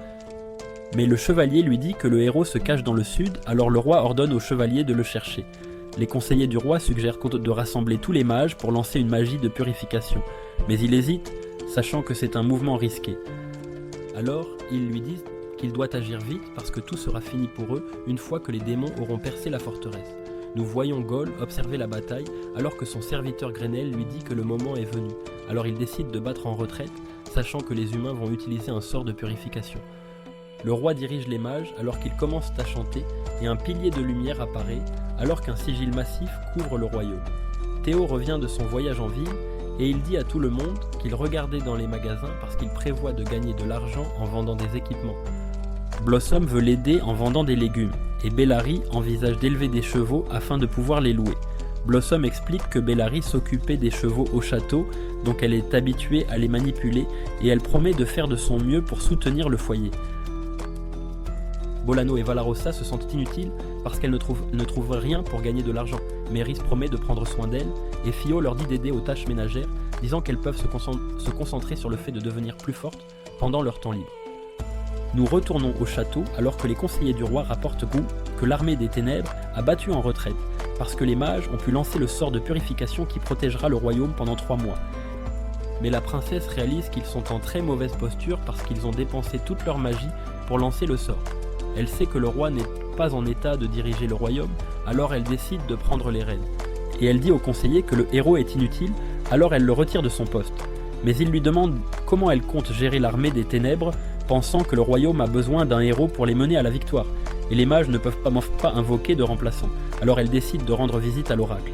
A: mais le chevalier lui dit que le héros se cache dans le sud, alors le roi ordonne au chevalier de le chercher. Les conseillers du roi suggèrent de rassembler tous les mages pour lancer une magie de purification, mais il hésite, sachant que c'est un mouvement risqué. Alors, ils lui disent qu'il doit agir vite parce que tout sera fini pour eux une fois que les démons auront percé la forteresse. Nous voyons Gol observer la bataille alors que son serviteur Grenel lui dit que le moment est venu. Alors il décide de battre en retraite, sachant que les humains vont utiliser un sort de purification. Le roi dirige les mages alors qu'ils commencent à chanter et un pilier de lumière apparaît alors qu'un sigil massif couvre le royaume. Théo revient de son voyage en ville et il dit à tout le monde qu'il regardait dans les magasins parce qu'il prévoit de gagner de l'argent en vendant des équipements. Blossom veut l'aider en vendant des légumes et Bellary envisage d'élever des chevaux afin de pouvoir les louer. Blossom explique que Bellary s'occupait des chevaux au château, donc elle est habituée à les manipuler et elle promet de faire de son mieux pour soutenir le foyer. Bolano et Valarossa se sentent inutiles parce qu'elles ne trouvent rien pour gagner de l'argent, mais Rhys promet de prendre soin d'elles et Fio leur dit d'aider aux tâches ménagères, disant qu'elles peuvent se concentrer sur le fait de devenir plus fortes pendant leur temps libre. Nous retournons au château alors que les conseillers du roi rapportent que l'armée des ténèbres a battu en retraite parce que les mages ont pu lancer le sort de purification qui protégera le royaume pendant 3 mois. Mais la princesse réalise qu'ils sont en très mauvaise posture parce qu'ils ont dépensé toute leur magie pour lancer le sort. Elle sait que le roi n'est pas en état de diriger le royaume, alors elle décide de prendre les rênes. Et elle dit au conseiller que le héros est inutile, alors elle le retire de son poste. Mais il lui demande comment elle compte gérer l'armée des ténèbres, pensant que le royaume a besoin d'un héros pour les mener à la victoire, et les mages ne peuvent pas invoquer de remplaçant, alors elle décide de rendre visite à l'oracle.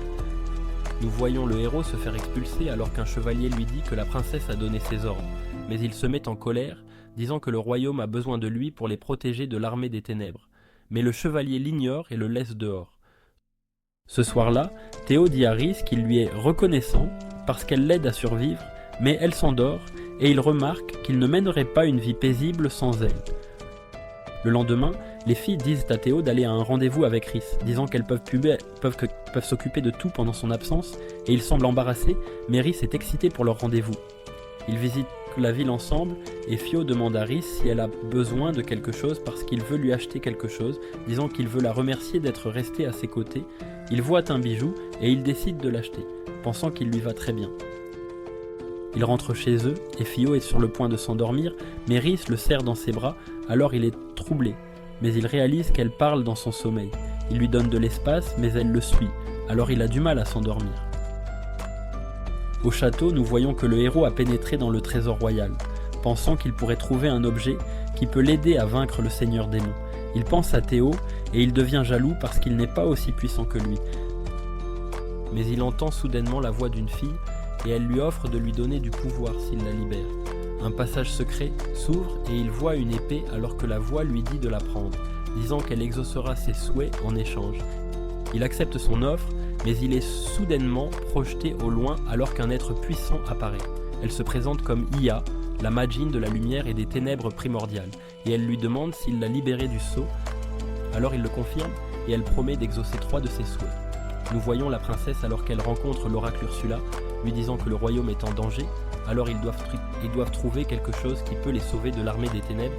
A: Nous voyons le héros se faire expulser alors qu'un chevalier lui dit que la princesse a donné ses ordres, mais il se met en colère, disant que le royaume a besoin de lui pour les protéger de l'armée des ténèbres. Mais le chevalier l'ignore et le laisse dehors. Ce soir-là, Théo dit à Rhys qu'il lui est reconnaissant parce qu'elle l'aide à survivre, mais elle s'endort et il remarque qu'il ne mènerait pas une vie paisible sans elle. Le lendemain, les filles disent à Théo d'aller à un rendez-vous avec Rhys, disant qu'elles peuvent s'occuper de tout pendant son absence, et il semble embarrassé, mais Rhys est excité pour leur rendez-vous. Ils visitent la ville ensemble, et Fio demande à Rhys si elle a besoin de quelque chose parce qu'il veut lui acheter quelque chose, disant qu'il veut la remercier d'être restée à ses côtés. Il voit un bijou, et il décide de l'acheter, pensant qu'il lui va très bien. Ils rentrent chez eux, et Fio est sur le point de s'endormir, mais Rhys le serre dans ses bras, alors il est troublé. Mais il réalise qu'elle parle dans son sommeil. Il lui donne de l'espace, mais elle le suit, alors il a du mal à s'endormir. Au château, nous voyons que le héros a pénétré dans le trésor royal, pensant qu'il pourrait trouver un objet qui peut l'aider à vaincre le seigneur démon. Il pense à Théo, et il devient jaloux parce qu'il n'est pas aussi puissant que lui. Mais il entend soudainement la voix d'une fille, et elle lui offre de lui donner du pouvoir s'il la libère. Un passage secret s'ouvre et il voit une épée alors que la voix lui dit de la prendre, disant qu'elle exaucera ses souhaits en échange. Il accepte son offre, mais il est soudainement projeté au loin alors qu'un être puissant apparaît. Elle se présente comme Iya, la Majin de la lumière et des ténèbres primordiales, et elle lui demande s'il l'a libérée du sceau. Alors il le confirme et elle promet d'exaucer 3 de ses souhaits. Nous voyons la princesse alors qu'elle rencontre l'oracle Ursula, lui disant que le royaume est en danger, alors ils doivent trouver quelque chose qui peut les sauver de l'armée des ténèbres.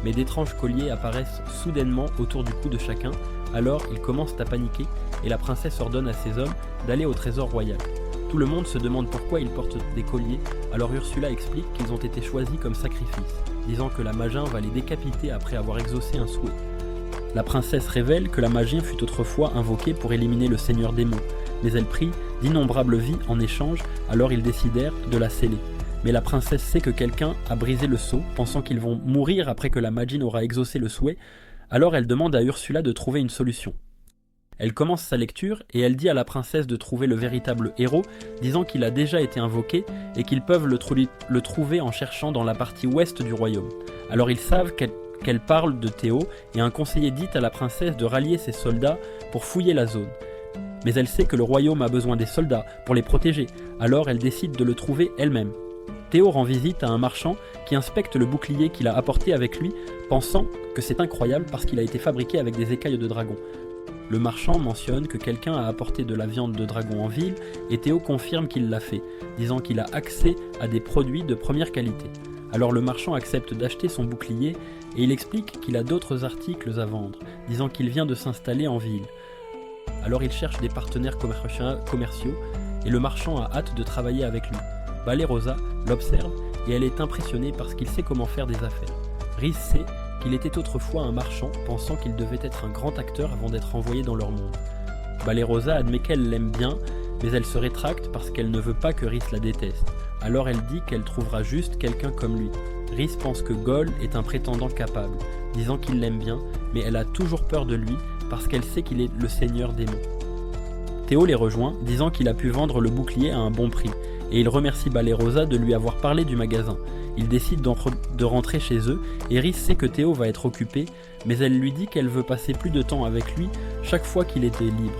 A: Mais d'étranges colliers apparaissent soudainement autour du cou de chacun, alors ils commencent à paniquer et la princesse ordonne à ses hommes d'aller au trésor royal. Tout le monde se demande pourquoi ils portent des colliers, alors Ursula explique qu'ils ont été choisis comme sacrifice, disant que la Majin va les décapiter après avoir exaucé un souhait. La princesse révèle que la Majin fut autrefois invoquée pour éliminer le seigneur démon, mais elle prit d'innombrables vies en échange, alors ils décidèrent de la sceller. Mais la princesse sait que quelqu'un a brisé le sceau, pensant qu'ils vont mourir après que la Majin aura exaucé le souhait, alors elle demande à Ursula de trouver une solution. Elle commence sa lecture et elle dit à la princesse de trouver le véritable héros, disant qu'il a déjà été invoqué et qu'ils peuvent le trouver en cherchant dans la partie ouest du royaume. Alors ils savent qu'elle parle de Théo et un conseiller dit à la princesse de rallier ses soldats pour fouiller la zone. Mais elle sait que le royaume a besoin des soldats pour les protéger, alors elle décide de le trouver elle-même. Théo rend visite à un marchand qui inspecte le bouclier qu'il a apporté avec lui, pensant que c'est incroyable parce qu'il a été fabriqué avec des écailles de dragon. Le marchand mentionne que quelqu'un a apporté de la viande de dragon en ville et Théo confirme qu'il l'a fait, disant qu'il a accès à des produits de première qualité. Alors le marchand accepte d'acheter son bouclier et il explique qu'il a d'autres articles à vendre, disant qu'il vient de s'installer en ville. Alors il cherche des partenaires commerciaux et le marchand a hâte de travailler avec lui. Bale Rosa l'observe et elle est impressionnée parce qu'il sait comment faire des affaires. Rhys sait qu'il était autrefois un marchand, pensant qu'il devait être un grand acteur avant d'être envoyé dans leur monde. Bale Rosa admet qu'elle l'aime bien, mais elle se rétracte parce qu'elle ne veut pas que Rhys la déteste. Alors elle dit qu'elle trouvera juste quelqu'un comme lui. Rhys pense que Gol est un prétendant capable, disant qu'il l'aime bien, mais elle a toujours peur de lui parce qu'elle sait qu'il est le seigneur démon. Théo les rejoint, disant qu'il a pu vendre le bouclier à un bon prix, et il remercie Bale Rosa de lui avoir parlé du magasin. Ils décident de rentrer chez eux, et Rhys sait que Théo va être occupé, mais elle lui dit qu'elle veut passer plus de temps avec lui chaque fois qu'il était libre.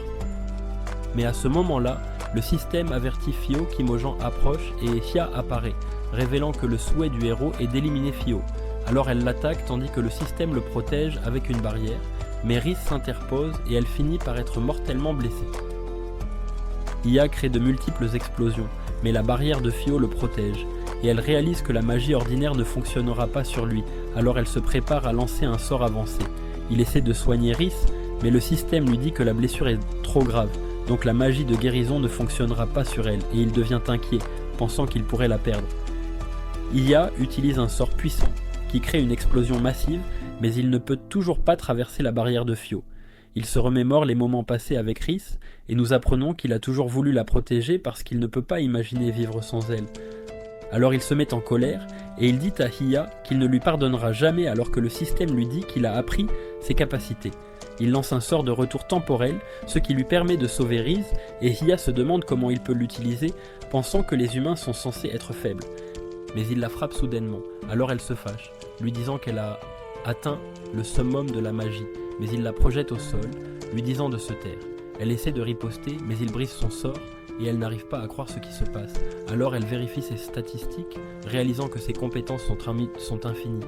A: Mais à ce moment-là, le système avertit Fio qu'Imogen approche et Hia apparaît, révélant que le souhait du héros est d'éliminer Fio. Alors elle l'attaque tandis que le système le protège avec une barrière, mais Rhys s'interpose et elle finit par être mortellement blessée. Hia crée de multiples explosions, mais la barrière de Fio le protège, et elle réalise que la magie ordinaire ne fonctionnera pas sur lui, alors elle se prépare à lancer un sort avancé. Il essaie de soigner Rhys, mais le système lui dit que la blessure est trop grave, donc la magie de guérison ne fonctionnera pas sur elle, et il devient inquiet, pensant qu'il pourrait la perdre. Hia utilise un sort puissant, qui crée une explosion massive, mais il ne peut toujours pas traverser la barrière de Fio. Il se remémore les moments passés avec Rhys, et nous apprenons qu'il a toujours voulu la protéger parce qu'il ne peut pas imaginer vivre sans elle. Alors il se met en colère, et il dit à Hia qu'il ne lui pardonnera jamais alors que le système lui dit qu'il a appris ses capacités. Il lance un sort de retour temporel, ce qui lui permet de sauver Rhys, et Hia se demande comment il peut l'utiliser, pensant que les humains sont censés être faibles. Mais il la frappe soudainement, alors elle se fâche, lui disant qu'elle a atteint le summum de la magie, mais il la projette au sol, lui disant de se taire. Elle essaie de riposter, mais il brise son sort, et elle n'arrive pas à croire ce qui se passe. Alors elle vérifie ses statistiques, réalisant que ses compétences sont infinies.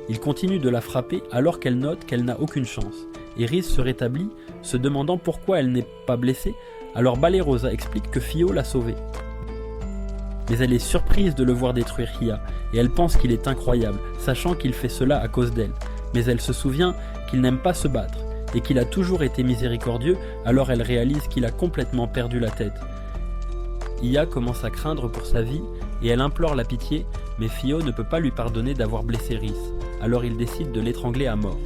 A: Il continue de la frapper alors qu'elle note qu'elle n'a aucune chance. Et Rhys se rétablit, se demandant pourquoi elle n'est pas blessée, alors Bale Rosa explique que Fio l'a sauvée. Mais elle est surprise de le voir détruire Hiya, et elle pense qu'il est incroyable, sachant qu'il fait cela à cause d'elle. Mais elle se souvient qu'il n'aime pas se battre, et qu'il a toujours été miséricordieux, alors elle réalise qu'il a complètement perdu la tête. Hiya commence à craindre pour sa vie, et elle implore la pitié, mais Fio ne peut pas lui pardonner d'avoir blessé Rhys, alors il décide de l'étrangler à mort.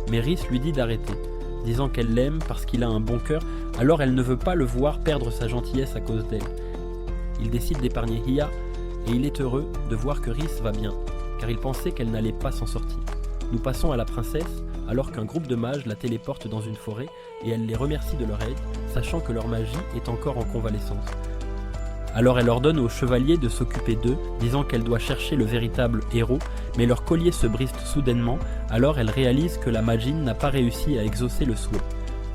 A: Mais Rhys lui dit d'arrêter, disant qu'elle l'aime parce qu'il a un bon cœur, alors elle ne veut pas le voir perdre sa gentillesse à cause d'elle. Il décide d'épargner Hiya, et il est heureux de voir que Rhys va bien, car il pensait qu'elle n'allait pas s'en sortir. Nous passons à la princesse, alors qu'un groupe de mages la téléporte dans une forêt, et elle les remercie de leur aide, sachant que leur magie est encore en convalescence. Alors elle ordonne aux chevaliers de s'occuper d'eux, disant qu'elle doit chercher le véritable héros, mais leur collier se brise soudainement, alors elle réalise que la magine n'a pas réussi à exaucer le souhait.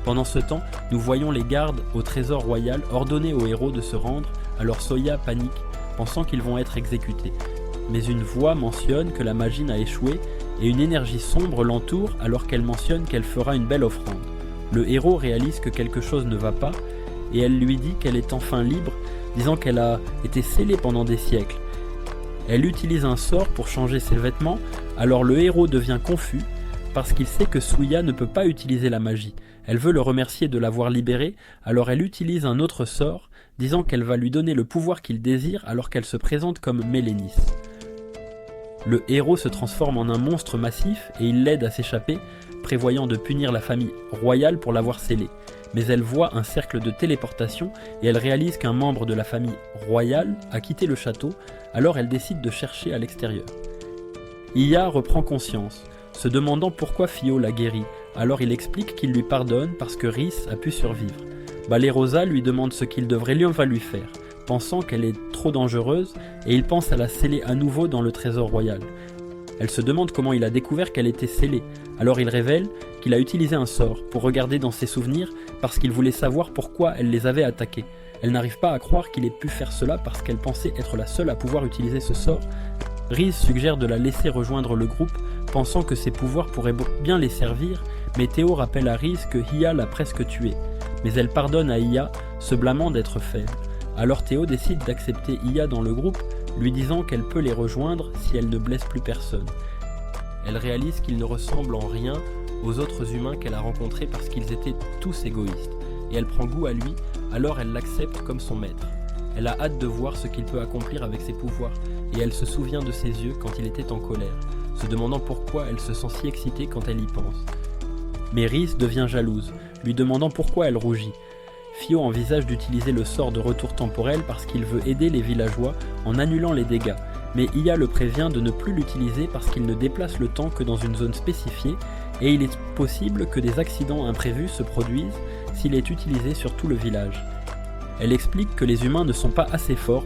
A: Pendant ce temps, nous voyons les gardes au trésor royal ordonner aux héros de se rendre, alors Soya panique, pensant qu'ils vont être exécutés. Mais une voix mentionne que la magine a échoué, et une énergie sombre l'entoure alors qu'elle mentionne qu'elle fera une belle offrande. Le héros réalise que quelque chose ne va pas, et elle lui dit qu'elle est enfin libre, disant qu'elle a été scellée pendant des siècles. Elle utilise un sort pour changer ses vêtements, alors le héros devient confus, parce qu'il sait que Suya ne peut pas utiliser la magie. Elle veut le remercier de l'avoir libéré, alors elle utilise un autre sort, disant qu'elle va lui donner le pouvoir qu'il désire alors qu'elle se présente comme Mélénis. Le héros se transforme en un monstre massif et il l'aide à s'échapper, prévoyant de punir la famille royale pour l'avoir scellée. Mais elle voit un cercle de téléportation et elle réalise qu'un membre de la famille royale a quitté le château, alors elle décide de chercher à l'extérieur. Hiya reprend conscience, se demandant pourquoi Fio l'a guéri, alors il explique qu'il lui pardonne parce que Rhys a pu survivre. Bale Rosa lui demande ce qu'il devrait lui faire, pensant qu'elle est trop dangereuse, et il pense à la sceller à nouveau dans le trésor royal. Elle se demande comment il a découvert qu'elle était scellée, alors il révèle qu'il a utilisé un sort pour regarder dans ses souvenirs parce qu'il voulait savoir pourquoi elle les avait attaqués. Elle n'arrive pas à croire qu'il ait pu faire cela parce qu'elle pensait être la seule à pouvoir utiliser ce sort. Rhys suggère de la laisser rejoindre le groupe, pensant que ses pouvoirs pourraient bien les servir, mais Théo rappelle à Rhys que Hiya l'a presque tuée. Mais elle pardonne à Hiya, se blâmant d'être faible. Alors Théo décide d'accepter Hiya dans le groupe, lui disant qu'elle peut les rejoindre si elle ne blesse plus personne. Elle réalise qu'il ne ressemble en rien aux autres humains qu'elle a rencontrés parce qu'ils étaient tous égoïstes, et elle prend goût à lui, alors elle l'accepte comme son maître. Elle a hâte de voir ce qu'il peut accomplir avec ses pouvoirs, et elle se souvient de ses yeux quand il était en colère, se demandant pourquoi elle se sent si excitée quand elle y pense. Mais Rhys devient jalouse, lui demandant pourquoi elle rougit. Fio envisage d'utiliser le sort de retour temporel parce qu'il veut aider les villageois en annulant les dégâts, mais Hiya le prévient de ne plus l'utiliser parce qu'il ne déplace le temps que dans une zone spécifiée et il est possible que des accidents imprévus se produisent s'il est utilisé sur tout le village. Elle explique que les humains ne sont pas assez forts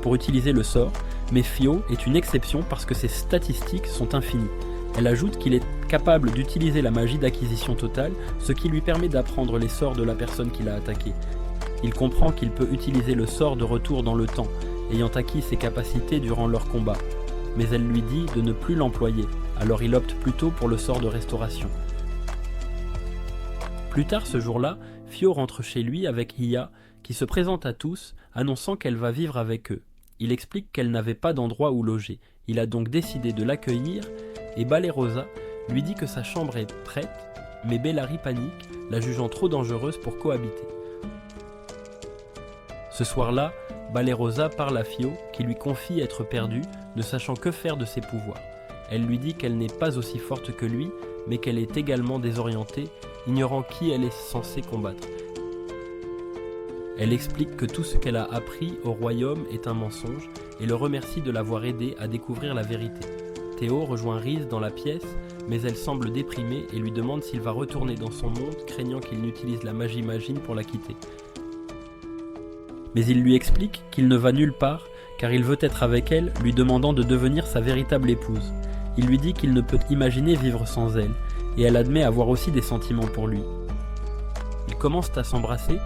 A: pour utiliser le sort, mais Fio est une exception parce que ses statistiques sont infinies. Elle ajoute qu'il est capable d'utiliser la magie d'acquisition totale, ce qui lui permet d'apprendre les sorts de la personne qui l'a attaqué. Il comprend qu'il peut utiliser le sort de retour dans le temps, ayant acquis ses capacités durant leur combat. Mais elle lui dit de ne plus l'employer, alors il opte plutôt pour le sort de restauration. Plus tard ce jour-là, Fio rentre chez lui avec Hiya, qui se présente à tous, annonçant qu'elle va vivre avec eux. Il explique qu'elle n'avait pas d'endroit où loger. Il a donc décidé de l'accueillir, et Bale Rosa lui dit que sa chambre est prête, mais Bellary panique, la jugeant trop dangereuse pour cohabiter. Ce soir-là, Bale Rosa parle à Fio, qui lui confie être perdue, ne sachant que faire de ses pouvoirs. Elle lui dit qu'elle n'est pas aussi forte que lui, mais qu'elle est également désorientée, ignorant qui elle est censée combattre. Elle explique que tout ce qu'elle a appris au royaume est un mensonge, et le remercie de l'avoir aidée à découvrir la vérité. Théo rejoint Rhys dans la pièce, mais elle semble déprimée et lui demande s'il va retourner dans son monde, craignant qu'il n'utilise la magie magine pour la quitter. Mais il lui explique qu'il ne va nulle part, car il veut être avec elle, lui demandant de devenir sa véritable épouse. Il lui dit qu'il ne peut imaginer vivre sans elle, et elle admet avoir aussi des sentiments pour lui. Ils commencent à s'embrasser,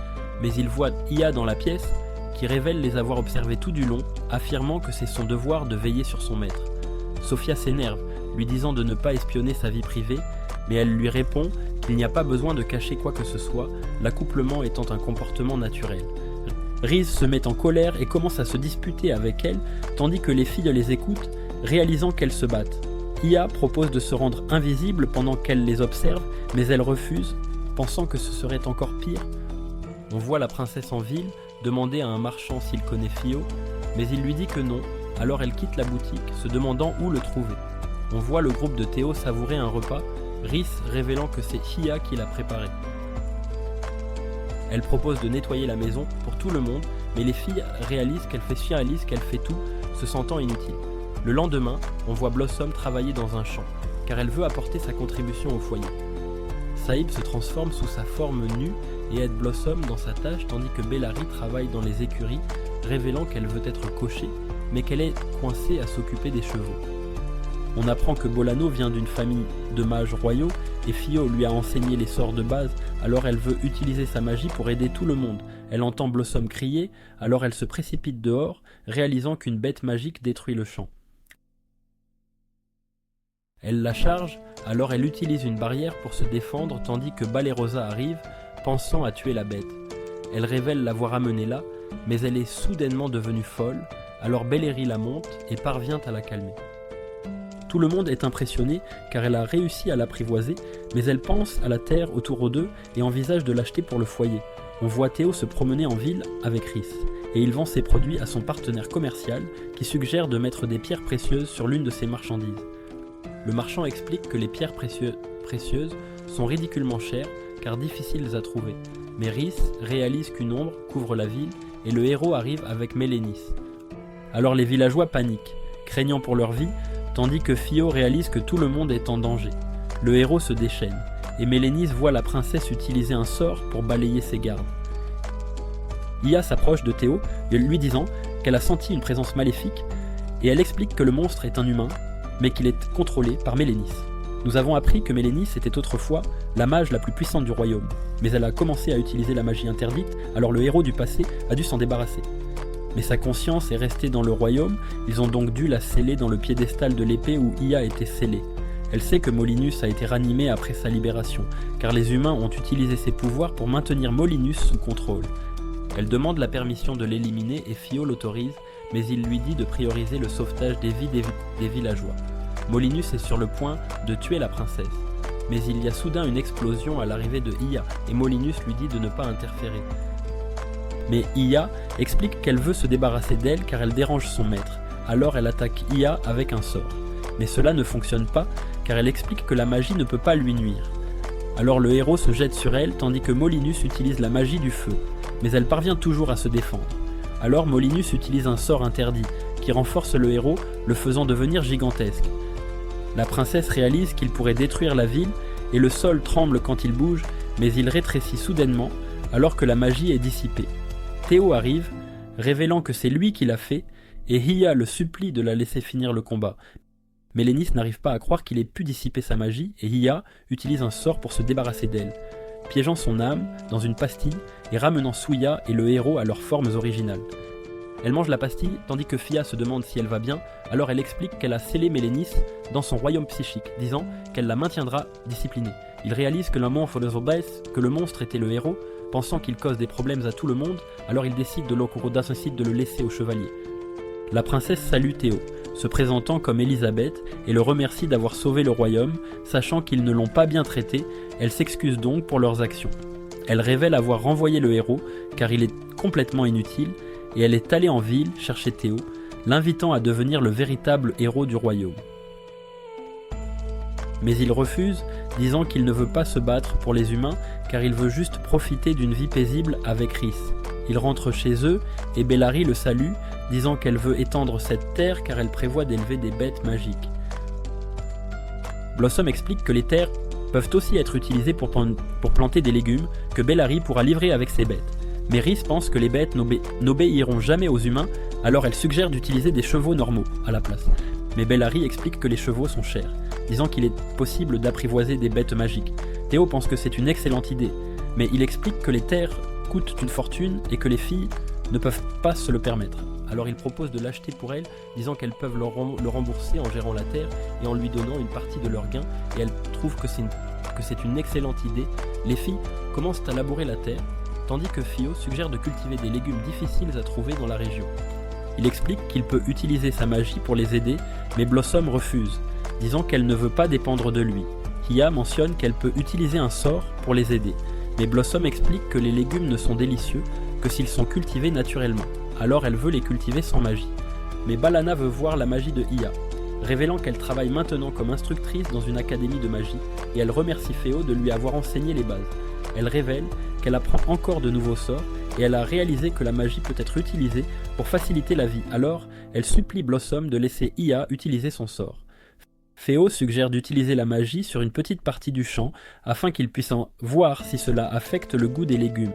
A: mais il voit Hiya dans la pièce, qui révèle les avoir observés tout du long, affirmant que c'est son devoir de veiller sur son maître. Sophia s'énerve, lui disant de ne pas espionner sa vie privée, mais elle lui répond qu'il n'y a pas besoin de cacher quoi que ce soit, l'accouplement étant un comportement naturel. Rhys se met en colère et commence à se disputer avec elle, tandis que les filles les écoutent, réalisant qu'elles se battent. Iya propose de se rendre invisible pendant qu'elle les observe, mais elle refuse, pensant que ce serait encore pire. On voit la princesse en ville demander à un marchand s'il connaît Fio, mais il lui dit que non, alors elle quitte la boutique, se demandant où le trouver. On voit le groupe de Théo savourer un repas, Rhys révélant que c'est Iya qui l'a préparé. Elle propose de nettoyer la maison pour tout le monde, mais les filles réalisent qu'elle fait chier à Alice, qu'elle fait tout, se sentant inutile. Le lendemain, on voit Blossom travailler dans un champ, car elle veut apporter sa contribution au foyer. Saïb se transforme sous sa forme nue et aide Blossom dans sa tâche, tandis que Bellary travaille dans les écuries, révélant qu'elle veut être cochée, mais qu'elle est coincée à s'occuper des chevaux. On apprend que Bolano vient d'une famille de mages royaux et Fio lui a enseigné les sorts de base, alors elle veut utiliser sa magie pour aider tout le monde. Elle entend Blossom crier, alors elle se précipite dehors, réalisant qu'une bête magique détruit le champ. Elle la charge, alors elle utilise une barrière pour se défendre tandis que Balerosa arrive, pensant à tuer la bête. Elle révèle l'avoir amenée là, mais elle est soudainement devenue folle, alors Bellary la monte et parvient à la calmer. Tout le monde est impressionné car elle a réussi à l'apprivoiser, mais elle pense à la terre autour d'eux et envisage de l'acheter pour le foyer. On voit Théo se promener en ville avec Rhys, et il vend ses produits à son partenaire commercial qui suggère de mettre des pierres précieuses sur l'une de ses marchandises. Le marchand explique que les pierres précieuses sont ridiculement chères car difficiles à trouver, mais Rhys réalise qu'une ombre couvre la ville et le héros arrive avec Mélénis. Alors les villageois paniquent, craignant pour leur vie, tandis que Fio réalise que tout le monde est en danger. Le héros se déchaîne, et Mélénis voit la princesse utiliser un sort pour balayer ses gardes. Iya s'approche de Théo, lui disant qu'elle a senti une présence maléfique, et elle explique que le monstre est un humain, mais qu'il est contrôlé par Mélénis. Nous avons appris que Mélénis était autrefois la mage la plus puissante du royaume, mais elle a commencé à utiliser la magie interdite, alors le héros du passé a dû s'en débarrasser. Mais sa conscience est restée dans le royaume, ils ont donc dû la sceller dans le piédestal de l'épée où Iya était scellée. Elle sait que Molinus a été ranimé après sa libération, car les humains ont utilisé ses pouvoirs pour maintenir Molinus sous contrôle. Elle demande la permission de l'éliminer et Fio l'autorise, mais il lui dit de prioriser le sauvetage des vies des villageois. Molinus est sur le point de tuer la princesse, mais il y a soudain une explosion à l'arrivée de Iya et Molinus lui dit de ne pas interférer. Mais Iya explique qu'elle veut se débarrasser d'elle car elle dérange son maître, alors elle attaque Iya avec un sort. Mais cela ne fonctionne pas car elle explique que la magie ne peut pas lui nuire. Alors le héros se jette sur elle tandis que Molinus utilise la magie du feu, mais elle parvient toujours à se défendre. Alors Molinus utilise un sort interdit qui renforce le héros, le faisant devenir gigantesque. La princesse réalise qu'il pourrait détruire la ville et le sol tremble quand il bouge, mais il rétrécit soudainement alors que la magie est dissipée. Théo arrive, révélant que c'est lui qui l'a fait, et Iya le supplie de la laisser finir le combat. Mélénis n'arrive pas à croire qu'il ait pu dissiper sa magie, et Iya utilise un sort pour se débarrasser d'elle, piégeant son âme dans une pastille et ramenant Souya et le héros à leurs formes originales. Elle mange la pastille, tandis que Fia se demande si elle va bien, alors elle explique qu'elle a scellé Mélénis dans son royaume psychique, disant qu'elle la maintiendra disciplinée. Il réalise que le monstre était le héros, pensant qu'il cause des problèmes à tout le monde, alors il décide de le laisser au chevalier. La princesse salue Théo, se présentant comme Elisabeth, et le remercie d'avoir sauvé le royaume, sachant qu'ils ne l'ont pas bien traité, elle s'excuse donc pour leurs actions. Elle révèle avoir renvoyé le héros, car il est complètement inutile, et elle est allée en ville chercher Théo, l'invitant à devenir le véritable héros du royaume. Mais il refuse, disant qu'il ne veut pas se battre pour les humains car il veut juste profiter d'une vie paisible avec Rhys. Ils rentrent chez eux et Bellary le salue, disant qu'elle veut étendre cette terre car elle prévoit d'élever des bêtes magiques. Blossom explique que les terres peuvent aussi être utilisées pour planter des légumes que Bellary pourra livrer avec ses bêtes. Mais Rhys pense que les bêtes n'obéiront jamais aux humains, alors elle suggère d'utiliser des chevaux normaux à la place. Mais Bellary explique que les chevaux sont chers, disant qu'il est possible d'apprivoiser des bêtes magiques. Théo pense que c'est une excellente idée, mais il explique que les terres coûtent une fortune et que les filles ne peuvent pas se le permettre.
B: alors il propose de l'acheter pour elles, disant qu'elles peuvent le rembourser en gérant la terre et en lui donnant une partie de leurs gains, et elles trouvent que c'est une excellente idée. Les filles commencent à labourer la terre, tandis que Fio suggère de cultiver des légumes difficiles à trouver dans la région. Il explique qu'il peut utiliser sa magie pour les aider, mais Blossom refuse, disant qu'elle ne veut pas dépendre de lui. Hiya mentionne qu'elle peut utiliser un sort pour les aider, mais Blossom explique que les légumes ne sont délicieux que s'ils sont cultivés naturellement, alors elle veut les cultiver sans magie. Mais Balana veut voir la magie de Hiya, révélant qu'elle travaille maintenant comme instructrice dans une académie de magie, et elle remercie Feo de lui avoir enseigné les bases. Elle révèle qu'elle apprend encore de nouveaux sorts, et elle a réalisé que la magie peut être utilisée pour faciliter la vie, alors elle supplie Blossom de laisser Hiya utiliser son sort. Feo suggère d'utiliser la magie sur une petite partie du champ afin qu'il puisse en voir si cela affecte le goût des légumes.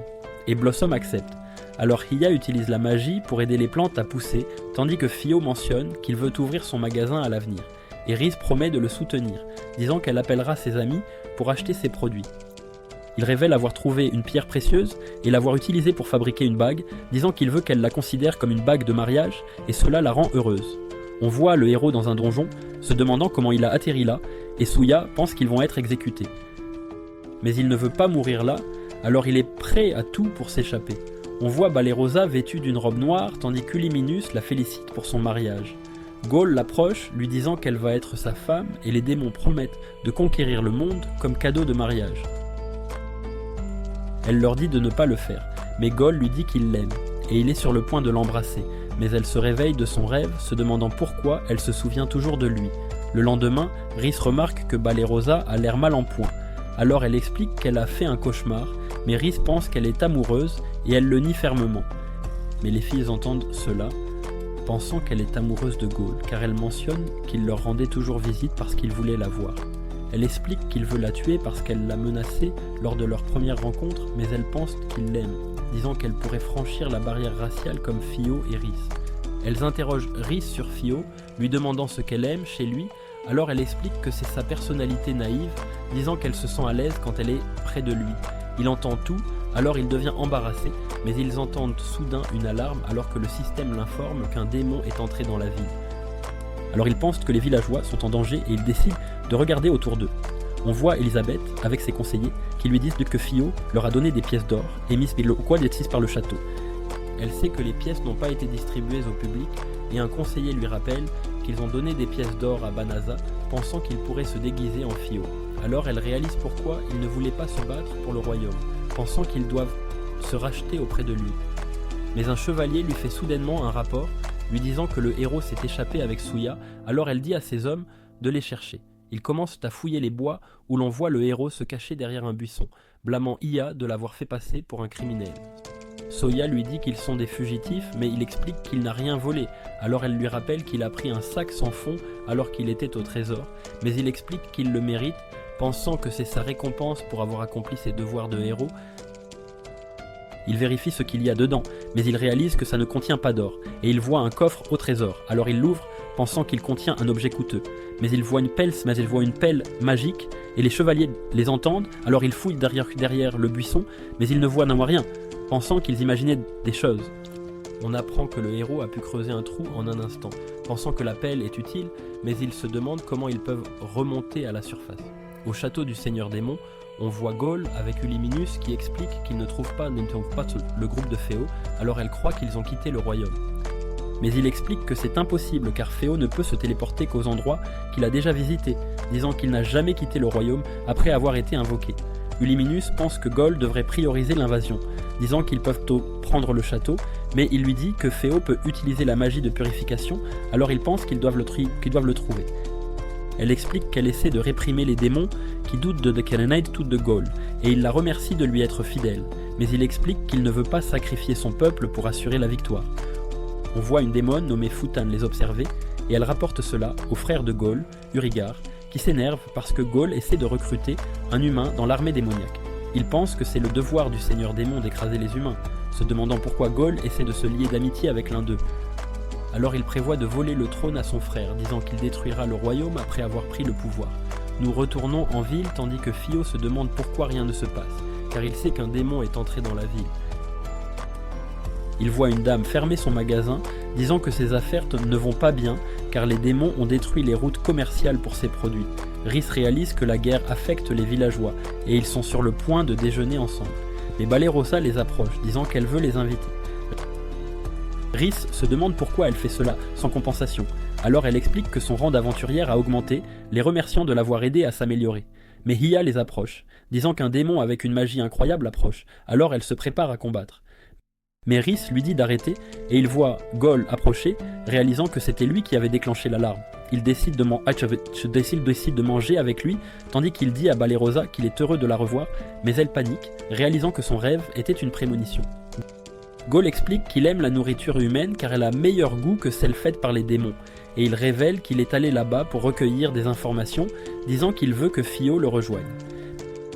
B: Et Blossom accepte. Alors Hiya utilise la magie pour aider les plantes à pousser, tandis que Fio mentionne qu'il veut ouvrir son magasin à l'avenir. Et Riz promet de le soutenir, disant qu'elle appellera ses amis pour acheter ses produits. Il révèle avoir trouvé une pierre précieuse et l'avoir utilisée pour fabriquer une bague, disant qu'il veut qu'elle la considère comme une bague de mariage, et cela la rend heureuse. On voit le héros dans un donjon, se demandant comment il a atterri là, et Suya pense qu'ils vont être exécutés. Mais il ne veut pas mourir là, alors il est prêt à tout pour s'échapper. On voit Balerosa vêtue d'une robe noire, tandis qu'Uliminus la félicite pour son mariage. Gaul l'approche, lui disant qu'elle va être sa femme, et les démons promettent de conquérir le monde comme cadeau de mariage. Elle leur dit de ne pas le faire, mais Gaul lui dit qu'il l'aime, et il est sur le point de l'embrasser. Mais elle se réveille de son rêve, se demandant pourquoi elle se souvient toujours de lui. Le lendemain, Riz remarque que Balerosa a l'air mal en point. Alors elle explique qu'elle a fait un cauchemar, mais Riz pense qu'elle est amoureuse et elle le nie fermement. Mais les filles entendent cela, pensant qu'elle est amoureuse de Gaul, car elle mentionne qu'il leur rendait toujours visite parce qu'il voulait la voir. Elle explique qu'il veut la tuer parce qu'elle l'a menacée lors de leur première rencontre, mais elle pense qu'il l'aime, disant qu'elle pourrait franchir la barrière raciale comme Fio et Riz. Elles interrogent Riz sur Fio, lui demandant ce qu'elle aime chez lui, alors elle explique que c'est sa personnalité naïve, disant qu'elle se sent à l'aise quand elle est près de lui. Il entend tout, alors il devient embarrassé, mais ils entendent soudain une alarme alors que le système l'informe qu'un démon est entré dans la ville. Alors ils pensent que les villageois sont en danger et ils décident de regarder autour d'eux. On voit Elisabeth, avec ses conseillers, qui lui disent que Fio leur a donné des pièces d'or, émises par le château. Elle sait que les pièces n'ont pas été distribuées au public, et un conseiller lui rappelle qu'ils ont donné des pièces d'or à Banaza, pensant qu'il pourrait se déguiser en Fio. Alors elle réalise pourquoi ils ne voulaient pas se battre pour le royaume, pensant qu'ils doivent se racheter auprès de lui. Mais un chevalier lui fait soudainement un rapport, lui disant que le héros s'est échappé avec Suya, alors elle dit à ses hommes de les chercher. Ils commencent à fouiller les bois où l'on voit le héros se cacher derrière un buisson, blâmant Hiya de l'avoir fait passer pour un criminel. Soya lui dit qu'ils sont des fugitifs, mais il explique qu'il n'a rien volé, alors elle lui rappelle qu'il a pris un sac sans fond alors qu'il était au trésor, mais il explique qu'il le mérite, pensant que c'est sa récompense pour avoir accompli ses devoirs de héros. Il vérifie ce qu'il y a dedans, mais il réalise que ça ne contient pas d'or, et il voit un coffre au trésor, alors il l'ouvre, pensant qu'il contient un objet coûteux. Mais il voit une pelle magique, et les chevaliers les entendent, alors ils fouillent derrière le buisson, mais ils ne voient rien, pensant qu'ils imaginaient des choses. On apprend que le héros a pu creuser un trou en un instant, pensant que la pelle est utile, mais il se demande comment ils peuvent remonter à la surface. Au château du Seigneur Démon, on voit Gaul avec Uliminus qui explique qu'ils ne trouvent pas le groupe de Feo, alors elle croit qu'ils ont quitté le royaume. Mais il explique que c'est impossible car Feo ne peut se téléporter qu'aux endroits qu'il a déjà visités, disant qu'il n'a jamais quitté le royaume après avoir été invoqué. Uliminus pense que Gaul devrait prioriser l'invasion, disant qu'ils peuvent prendre le château, mais il lui dit que Feo peut utiliser la magie de purification, alors il pense qu'ils doivent le trouver. Elle explique qu'elle essaie de réprimer les démons qui doutent de Kellenite tout de Gaul, et il la remercie de lui être fidèle, mais il explique qu'il ne veut pas sacrifier son peuple pour assurer la victoire. On voit une démone nommée Futan les observer, et elle rapporte cela au frère de Gaul, Urigar, qui s'énerve parce que Gaul essaie de recruter un humain dans l'armée démoniaque. Il pense que c'est le devoir du Seigneur Démon d'écraser les humains, se demandant pourquoi Gaul essaie de se lier d'amitié avec l'un d'eux. Alors il prévoit de voler le trône à son frère, disant qu'il détruira le royaume après avoir pris le pouvoir. Nous retournons en ville tandis que Fio se demande pourquoi rien ne se passe, car il sait qu'un démon est entré dans la ville. Il voit une dame fermer son magasin,
A: disant que ses affaires ne vont pas bien car les démons ont détruit les routes commerciales pour ses produits. Rhys réalise que la guerre affecte les villageois et ils sont sur le point de déjeuner ensemble. Mais Balerosa les approche, disant qu'elle veut les inviter. Rhys se demande pourquoi elle fait cela, sans compensation. Alors elle explique que son rang d'aventurière a augmenté, les remerciant de l'avoir aidée à s'améliorer. Mais Hiya les approche, disant qu'un démon avec une magie incroyable approche, alors elle se prépare à combattre. Mais Rhys lui dit d'arrêter, et il voit Goll approcher, réalisant que c'était lui qui avait déclenché l'alarme. Il décide de manger avec lui, tandis qu'il dit à Balerosa qu'il est heureux de la revoir, mais elle panique, réalisant que son rêve était une prémonition. Goll explique qu'il aime la nourriture humaine car elle a meilleur goût que celle faite par les démons, et il révèle qu'il est allé là-bas pour recueillir des informations, disant qu'il veut que Fio le rejoigne.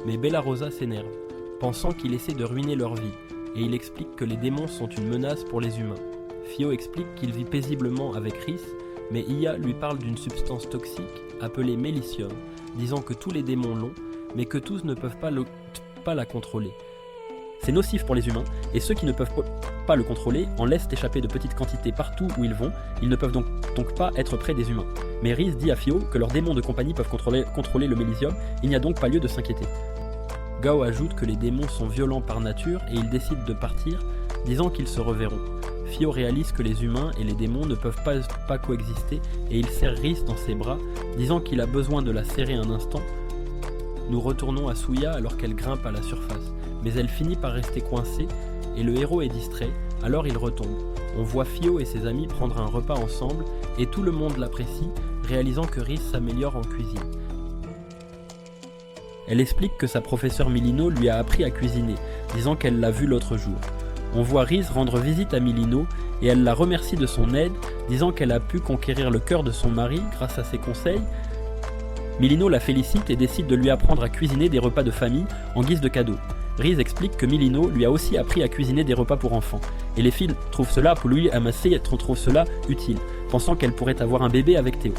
A: Mais Bellarosa s'énerve, pensant qu'il essaie de ruiner leur vie, et il explique que les démons sont une menace pour les humains. Fio explique qu'il vit paisiblement avec Rhys, mais Hiya lui parle d'une substance toxique appelée Mélicium, disant que tous les démons l'ont, mais que tous ne peuvent pas la contrôler. C'est nocif pour les humains, et ceux qui ne peuvent pas le contrôler en laissent échapper de petites quantités partout où ils vont, ils ne peuvent donc pas être près des humains. Mais Rhys dit à Fio que leurs démons de compagnie peuvent contrôler le Mélicium, il n'y a donc pas lieu de s'inquiéter. Gao ajoute que les démons sont violents par nature et ils décident de partir, disant qu'ils se reverront. Fio réalise que les humains et les démons ne peuvent pas coexister et il serre Rhys dans ses bras, disant qu'il a besoin de la serrer un instant. Nous retournons à Souya alors qu'elle grimpe à la surface, mais elle finit par rester coincée et le héros est distrait, alors il retombe. On voit Fio et ses amis prendre un repas ensemble et tout le monde l'apprécie, réalisant que Rhys s'améliore en cuisine. Elle explique que sa professeure Milino lui a appris à cuisiner, disant qu'elle l'a vu l'autre jour. On voit Rhys rendre visite à Milino et elle la remercie de son aide, disant qu'elle a pu conquérir le cœur de son mari grâce à ses conseils. Milino la félicite et décide de lui apprendre à cuisiner des repas de famille en guise de cadeau. Rhys explique que Milino lui a aussi appris à cuisiner des repas pour enfants, et les filles trouvent cela utile, pensant qu'elle pourrait avoir un bébé avec Théo.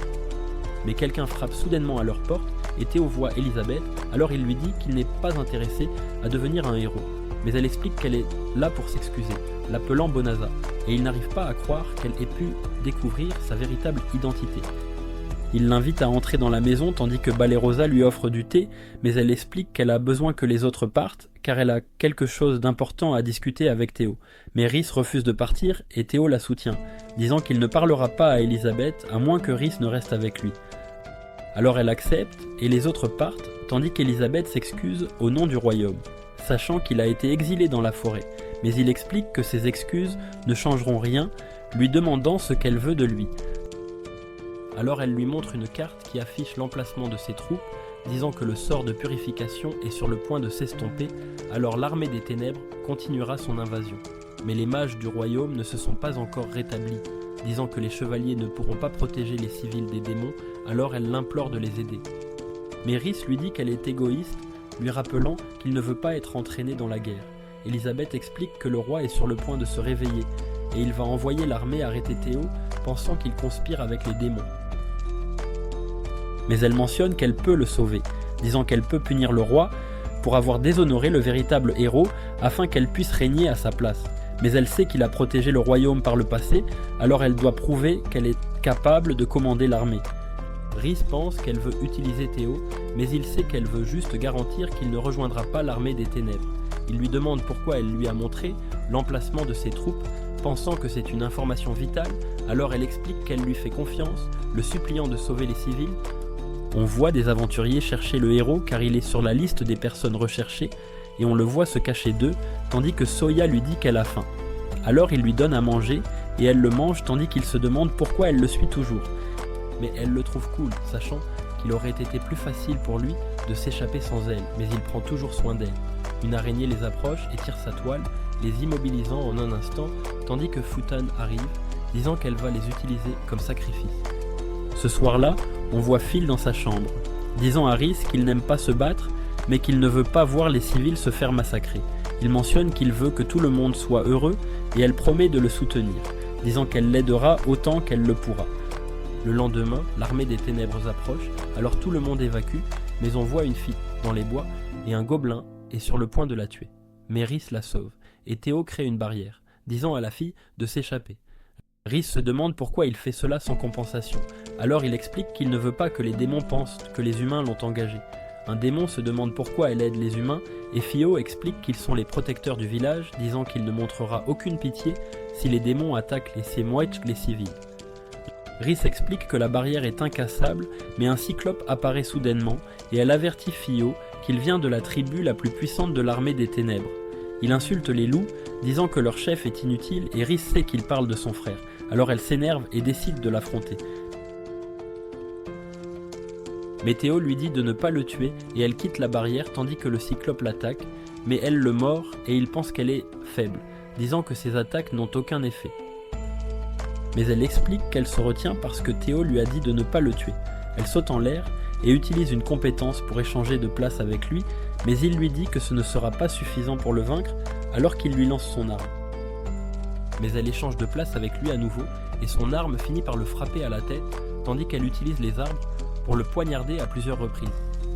A: Mais quelqu'un frappe soudainement à leur porte, et Théo voit Elisabeth, alors il lui dit qu'il n'est pas intéressé à devenir un héros. Mais elle explique qu'elle est là pour s'excuser, l'appelant Bonaza, et il n'arrive pas à croire qu'elle ait pu découvrir sa véritable identité. Il l'invite à entrer dans la maison tandis que Balerosa lui offre du thé, mais elle explique qu'elle a besoin que les autres partent, car elle a quelque chose d'important à discuter avec Théo. Mais Rhys refuse de partir et Théo la soutient, disant qu'il ne parlera pas à Elisabeth à moins que Rhys ne reste avec lui. Alors elle accepte et les autres partent, tandis qu'Elisabeth s'excuse au nom du royaume, sachant qu'il a été exilé dans la forêt, mais il explique que ses excuses ne changeront rien, lui demandant ce qu'elle veut de lui. Alors elle lui montre une carte qui affiche l'emplacement de ses troupes, disant que le sort de purification est sur le point de s'estomper, alors l'armée des ténèbres continuera son invasion. Mais les mages du royaume ne se sont pas encore rétablis, disant que les chevaliers ne pourront pas protéger les civils des démons, alors elle l'implore de les aider. Mais Rhys lui dit qu'elle est égoïste, lui rappelant qu'il ne veut pas être entraîné dans la guerre. Elisabeth explique que le roi est sur le point de se réveiller, et il va envoyer l'armée arrêter Théo, pensant qu'il conspire avec les démons. Mais elle mentionne qu'elle peut le sauver, disant qu'elle peut punir le roi pour avoir déshonoré le véritable héros afin qu'elle puisse régner à sa place. Mais elle sait qu'il a protégé le royaume par le passé, alors elle doit prouver qu'elle est capable de commander l'armée. Rhys pense qu'elle veut utiliser Théo, mais il sait qu'elle veut juste garantir qu'il ne rejoindra pas l'armée des ténèbres. Il lui demande pourquoi elle lui a montré l'emplacement de ses troupes, pensant que c'est une information vitale, alors elle explique qu'elle lui fait confiance, le suppliant de sauver les civils. On voit des aventuriers chercher le héros car il est sur la liste des personnes recherchées et on le voit se cacher d'eux tandis que Soya lui dit qu'elle a faim. Alors il lui donne à manger et elle le mange tandis qu'il se demande pourquoi elle le suit toujours. Mais elle le trouve cool, sachant qu'il aurait été plus facile pour lui de s'échapper sans elle, mais il prend toujours soin d'elle. Une araignée les approche et tire sa toile, les immobilisant en un instant tandis que Futan arrive, disant qu'elle va les utiliser comme sacrifice. Ce soir-là, on voit Phil dans sa chambre, disant à Rhys qu'il n'aime pas se battre, mais qu'il ne veut pas voir les civils se faire massacrer. Il mentionne qu'il veut que tout le monde soit heureux, et elle promet de le soutenir, disant qu'elle l'aidera autant qu'elle le pourra. Le lendemain, l'armée des ténèbres approche, alors tout le monde évacue, mais on voit une fille dans les bois, et un gobelin est sur le point de la tuer. Mais Rhys la sauve, et Théo crée une barrière, disant à la fille de s'échapper. Rhys se demande pourquoi il fait cela sans compensation. Alors il explique qu'il ne veut pas que les démons pensent que les humains l'ont engagé. Un démon se demande pourquoi elle aide les humains et Fio explique qu'ils sont les protecteurs du village, disant qu'il ne montrera aucune pitié si les démons attaquent les Siemwech, les civils. Rhys explique que la barrière est incassable, mais un cyclope apparaît soudainement et elle avertit Fio qu'il vient de la tribu la plus puissante de l'armée des ténèbres. Il insulte les loups, disant que leur chef est inutile et Rhys sait qu'il parle de son frère. Alors elle s'énerve et décide de l'affronter. Mais Théo lui dit de ne pas le tuer et elle quitte la barrière tandis que le cyclope l'attaque, mais elle le mord et il pense qu'elle est faible, disant que ses attaques n'ont aucun effet. Mais elle explique qu'elle se retient parce que Théo lui a dit de ne pas le tuer. Elle saute en l'air et utilise une compétence pour échanger de place avec lui, mais il lui dit que ce ne sera pas suffisant pour le vaincre alors qu'il lui lance son arme. Mais elle échange de place avec lui à nouveau et son arme finit par le frapper à la tête tandis qu'elle utilise les arbres pour le poignarder à plusieurs reprises.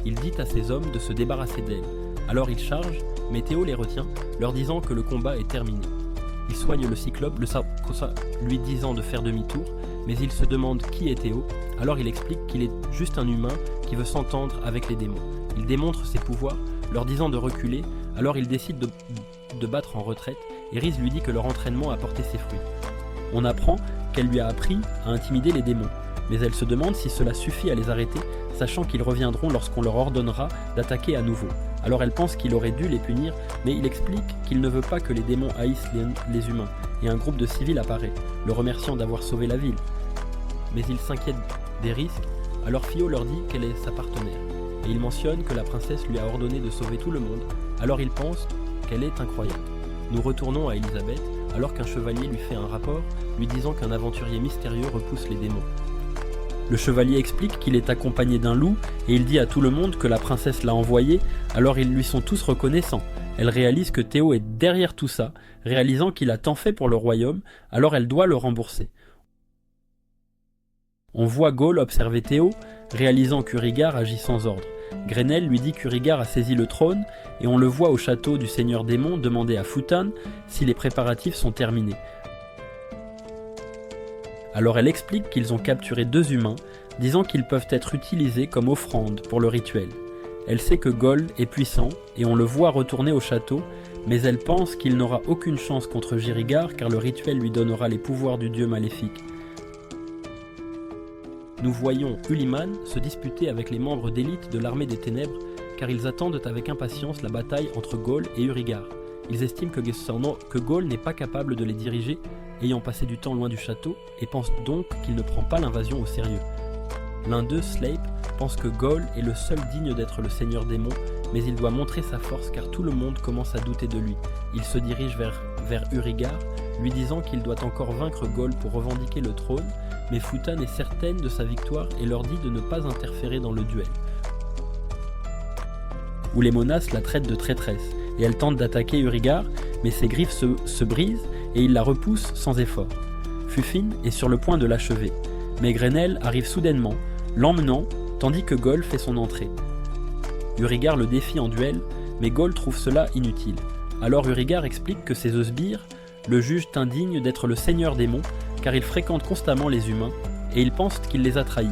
A: Il dit à ses hommes de se débarrasser d'elle. Alors il charge, mais Théo les retient, leur disant que le combat est terminé. Il soigne le cyclope, lui disant de faire demi-tour, mais il se demande qui est Théo, alors il explique qu'il est juste un humain qui veut s'entendre avec les démons. Il démontre ses pouvoirs, leur disant de reculer, alors il décide de battre en retraite, et Rhys lui dit que leur entraînement a porté ses fruits. On apprend qu'elle lui a appris à intimider les démons, mais elle se demande si cela suffit à les arrêter, sachant qu'ils reviendront lorsqu'on leur ordonnera d'attaquer à nouveau. Alors elle pense qu'il aurait dû les punir, mais il explique qu'il ne veut pas que les démons haïssent les humains, et un groupe de civils apparaît, le remerciant d'avoir sauvé la ville. Mais il s'inquiète des risques, alors Fio leur dit qu'elle est sa partenaire, et il mentionne que la princesse lui a ordonné de sauver tout le monde, alors il pense qu'elle est incroyable. Nous retournons à Elisabeth, alors qu'un chevalier lui fait un rapport, lui disant qu'un aventurier mystérieux repousse les démons. Le chevalier explique qu'il est accompagné d'un loup et il dit à tout le monde que la princesse l'a envoyé, alors ils lui sont tous reconnaissants. Elle réalise que Théo est derrière tout ça, réalisant qu'il a tant fait pour le royaume, alors elle doit le rembourser. On voit Gaul observer Théo, réalisant qu'Urigar agit sans ordre. Grenelle lui dit qu'Urigar a saisi le trône et on le voit au château du seigneur démon demander à Futan si les préparatifs sont terminés. Alors elle explique qu'ils ont capturé 2 humains, disant qu'ils peuvent être utilisés comme offrande pour le rituel. Elle sait que Gaul est puissant et on le voit retourner au château, mais elle pense qu'il n'aura aucune chance contre Jirigar car le rituel lui donnera les pouvoirs du dieu maléfique. Nous voyons Uliman se disputer avec les membres d'élite de l'armée des ténèbres car ils attendent avec impatience la bataille entre Gaul et Urigar. Ils estiment que Gaul n'est pas capable de les diriger, ayant passé du temps loin du château, et pensent donc qu'il ne prend pas l'invasion au sérieux. L'un d'eux, Sleip, pense que Gaul est le seul digne d'être le seigneur démon, mais il doit montrer sa force car tout le monde commence à douter de lui. Il se dirige vers Urigar, lui disant qu'il doit encore vaincre Gaul pour revendiquer le trône, mais Futan est certaine de sa victoire et leur dit de ne pas interférer dans le duel. Oulémonas la traite de traîtresse, et elle tente d'attaquer Urigar, mais ses griffes se brisent et il la repousse sans effort. Fufin est sur le point de l'achever, mais Grenelle arrive soudainement, l'emmenant, tandis que Gaul fait son entrée. Urigar le défie en duel, mais Gaul trouve cela inutile. Alors Urigar explique que ses sbires le jugent indigne d'être le seigneur démon, car il fréquente constamment les humains, et il pense qu'il les a trahis.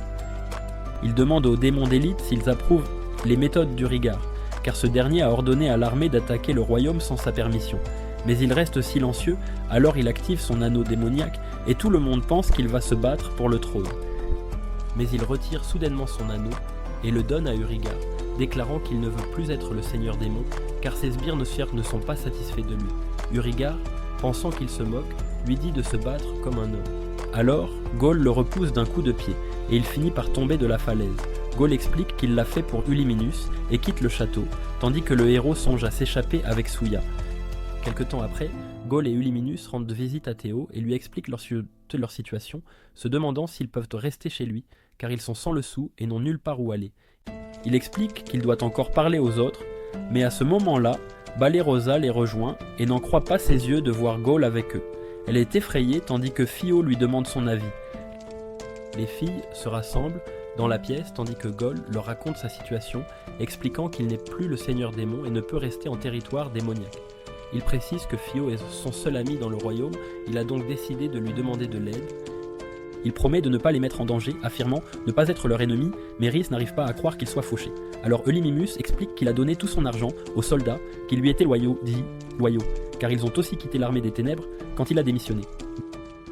A: Il demande aux démons d'élite s'ils approuvent les méthodes d'Urigar, car ce dernier a ordonné à l'armée d'attaquer le royaume sans sa permission. Mais il reste silencieux, alors il active son anneau démoniaque, et tout le monde pense qu'il va se battre pour le trône. Mais il retire soudainement son anneau, et le donne à Urigar, déclarant qu'il ne veut plus être le seigneur démon, car ses sbires ne sont pas satisfaits de lui. Urigar, pensant qu'il se moque, lui dit de se battre comme un homme. Alors, Gaul le repousse d'un coup de pied, et il finit par tomber de la falaise. Gaul explique qu'il l'a fait pour Uliminus et quitte le château, tandis que le héros songe à s'échapper avec Souya. Quelque temps après, Gaul et Uliminus rendent visite à Théo et lui expliquent leur situation, se demandant s'ils peuvent rester chez lui, car ils sont sans le sou et n'ont nulle part où aller. Il explique qu'il doit encore parler aux autres, mais à ce moment-là, Balerosa les rejoint et n'en croit pas ses yeux de voir Gaul avec eux. Elle est effrayée tandis que Fio lui demande son avis. Les filles se rassemblent dans la pièce tandis que Gaul leur raconte sa situation, expliquant qu'il n'est plus le seigneur démon et ne peut rester en territoire démoniaque. Il précise que Fio est son seul ami dans le royaume, il a donc décidé de lui demander de l'aide. Il promet de ne pas les mettre en danger, affirmant ne pas être leur ennemi, mais Rhys n'arrive pas à croire qu'il soit fauché. Alors Eulymimus explique qu'il a donné tout son argent aux soldats qui lui étaient loyaux, car ils ont aussi quitté l'armée des ténèbres quand il a démissionné.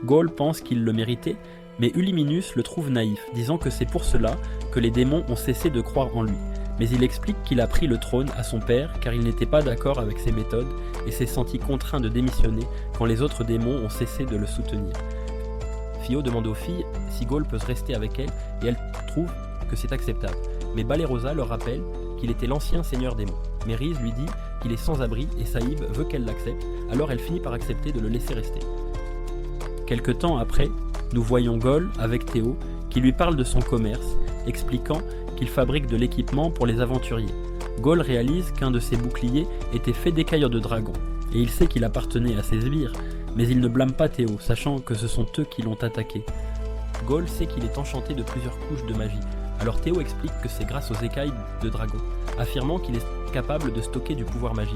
A: Gaul pense qu'il le méritait, mais Eulyminus le trouve naïf, disant que c'est pour cela que les démons ont cessé de croire en lui. Mais il explique qu'il a pris le trône à son père car il n'était pas d'accord avec ses méthodes et s'est senti contraint de démissionner quand les autres démons ont cessé de le soutenir. Fio demande aux filles si Gaul peut rester avec elle et elles trouvent que c'est acceptable. Mais Balerosa leur rappelle qu'il était l'ancien seigneur démon. Mais Rhys lui dit qu'il est sans abri et Saïb veut qu'elle l'accepte, alors elle finit par accepter de le laisser rester. Quelque temps après, nous voyons Gaul avec Théo qui lui parle de son commerce, expliquant qu'il fabrique de l'équipement pour les aventuriers. Gaul réalise qu'un de ses boucliers était fait d'écailles de dragon, et il sait qu'il appartenait à ses sbires, mais il ne blâme pas Théo, sachant que ce sont eux qui l'ont attaqué. Gaul sait qu'il est enchanté de plusieurs couches de magie, alors Théo explique que c'est grâce aux écailles de dragon, affirmant qu'il est capable de stocker du pouvoir magique.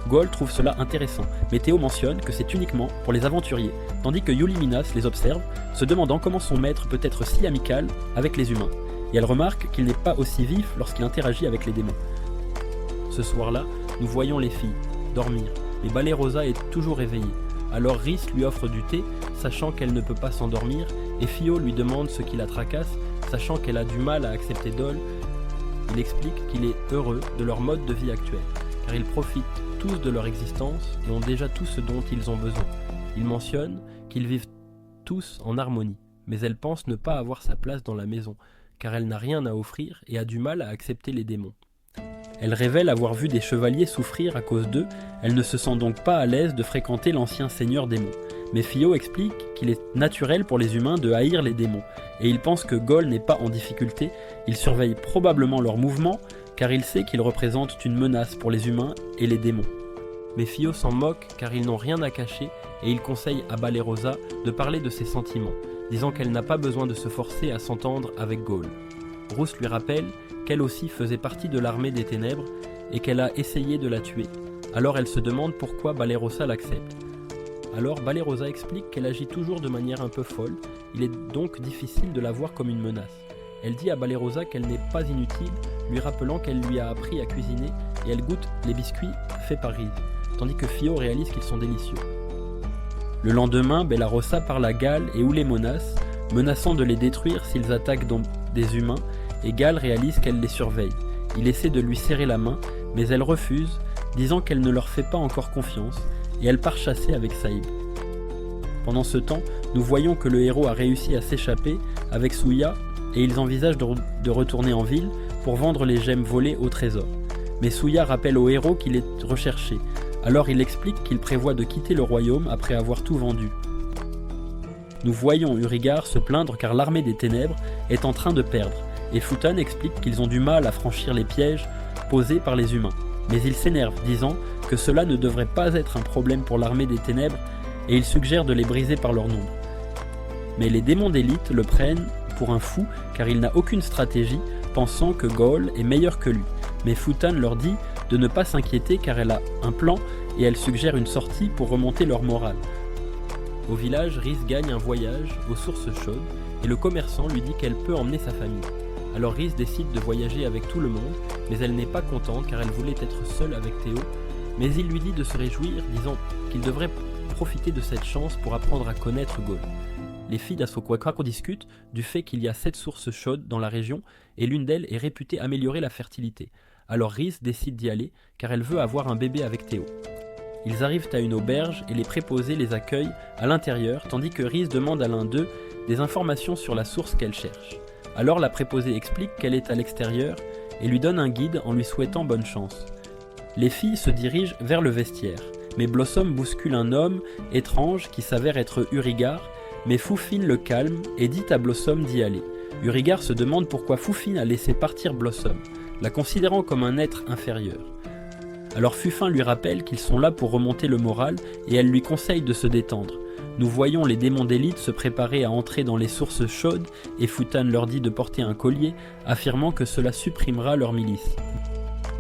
A: Gaul trouve cela intéressant, mais Théo mentionne que c'est uniquement pour les aventuriers, tandis que Eulyminas les observe, se demandant comment son maître peut être si amical avec les humains, et elle remarque qu'il n'est pas aussi vif lorsqu'il interagit avec les démons. Ce soir-là, nous voyons les filles dormir, mais Balerosa est toujours éveillée. Alors Rhys lui offre du thé, sachant qu'elle ne peut pas s'endormir, et Fio lui demande ce qui la tracasse, sachant qu'elle a du mal à accepter Dol. Il explique qu'il est heureux de leur mode de vie actuel, car ils profitent tous de leur existence et ont déjà tout ce dont ils ont besoin. Il mentionne qu'ils vivent tous en harmonie, mais elle pense ne pas avoir sa place dans la maison, car elle n'a rien à offrir et a du mal à accepter les démons. Elle révèle avoir vu des chevaliers souffrir à cause d'eux, elle ne se sent donc pas à l'aise de fréquenter l'ancien seigneur démon. Mais Fio explique qu'il est naturel pour les humains de haïr les démons, et il pense que Gaul n'est pas en difficulté, il surveille probablement leurs mouvements, car il sait qu'ils représentent une menace pour les humains et les démons. Mais Fio s'en moque car ils n'ont rien à cacher, et il conseille à Balerosa de parler de ses sentiments, disant qu'elle n'a pas besoin de se forcer à s'entendre avec Gaul. Rousse lui rappelle qu'elle aussi faisait partie de l'armée des ténèbres et qu'elle a essayé de la tuer. Alors elle se demande pourquoi Balerosa l'accepte. Alors Balerosa explique qu'elle agit toujours de manière un peu folle, il est donc difficile de la voir comme une menace. Elle dit à Balerosa qu'elle n'est pas inutile, lui rappelant qu'elle lui a appris à cuisiner et elle goûte les biscuits faits par Rhys, tandis que Fio réalise qu'ils sont délicieux. Le lendemain, Bellarosa parle à Gal et Oulémonas, menaçant de les détruire s'ils attaquent des humains, et Gal réalise qu'elle les surveille. Il essaie de lui serrer la main, mais elle refuse, disant qu'elle ne leur fait pas encore confiance, et elle part chasser avec Saïb. Pendant ce temps, nous voyons que le héros a réussi à s'échapper avec Souya, et ils envisagent de retourner en ville pour vendre les gemmes volées au trésor. Mais Souya rappelle au héros qu'il est recherché, alors il explique qu'il prévoit de quitter le royaume après avoir tout vendu. Nous voyons Urigar se plaindre car l'armée des ténèbres est en train de perdre, et Futan explique qu'ils ont du mal à franchir les pièges posés par les humains. Mais il s'énerve, disant que cela ne devrait pas être un problème pour l'armée des ténèbres, et il suggère de les briser par leur nombre. Mais les démons d'élite le prennent pour un fou car il n'a aucune stratégie, pensant que Gaul est meilleur que lui. Mais Futan leur dit de ne pas s'inquiéter car elle a un plan et elle suggère une sortie pour remonter leur morale. Au village, Rhys gagne un voyage aux sources chaudes et le commerçant lui dit qu'elle peut emmener sa famille. Alors Rhys décide de voyager avec tout le monde, mais elle n'est pas contente car elle voulait être seule avec Théo, mais il lui dit de se réjouir, disant qu'il devrait profiter de cette chance pour apprendre à connaître Gaul. Les filles d'Asokwakwako discutent du fait qu'il y a 7 sources chaudes dans la région et l'une d'elles est réputée améliorer la fertilité. Alors Rhys décide d'y aller car elle veut avoir un bébé avec Théo. Ils arrivent à une auberge et les préposés les accueillent à l'intérieur tandis que Rhys demande à l'un d'eux des informations sur la source qu'elle cherche. Alors la préposée explique qu'elle est à l'extérieur et lui donne un guide en lui souhaitant bonne chance. Les filles se dirigent vers le vestiaire, mais Blossom bouscule un homme étrange qui s'avère être Urigar, mais Fufine le calme et dit à Blossom d'y aller. Urigar se demande pourquoi Fufine a laissé partir Blossom, la considérant comme un être inférieur. Alors Fufin lui rappelle qu'ils sont là pour remonter le moral et elle lui conseille de se détendre. Nous voyons les démons d'élite se préparer à entrer dans les sources chaudes et Futan leur dit de porter un collier, affirmant que cela supprimera leur milice.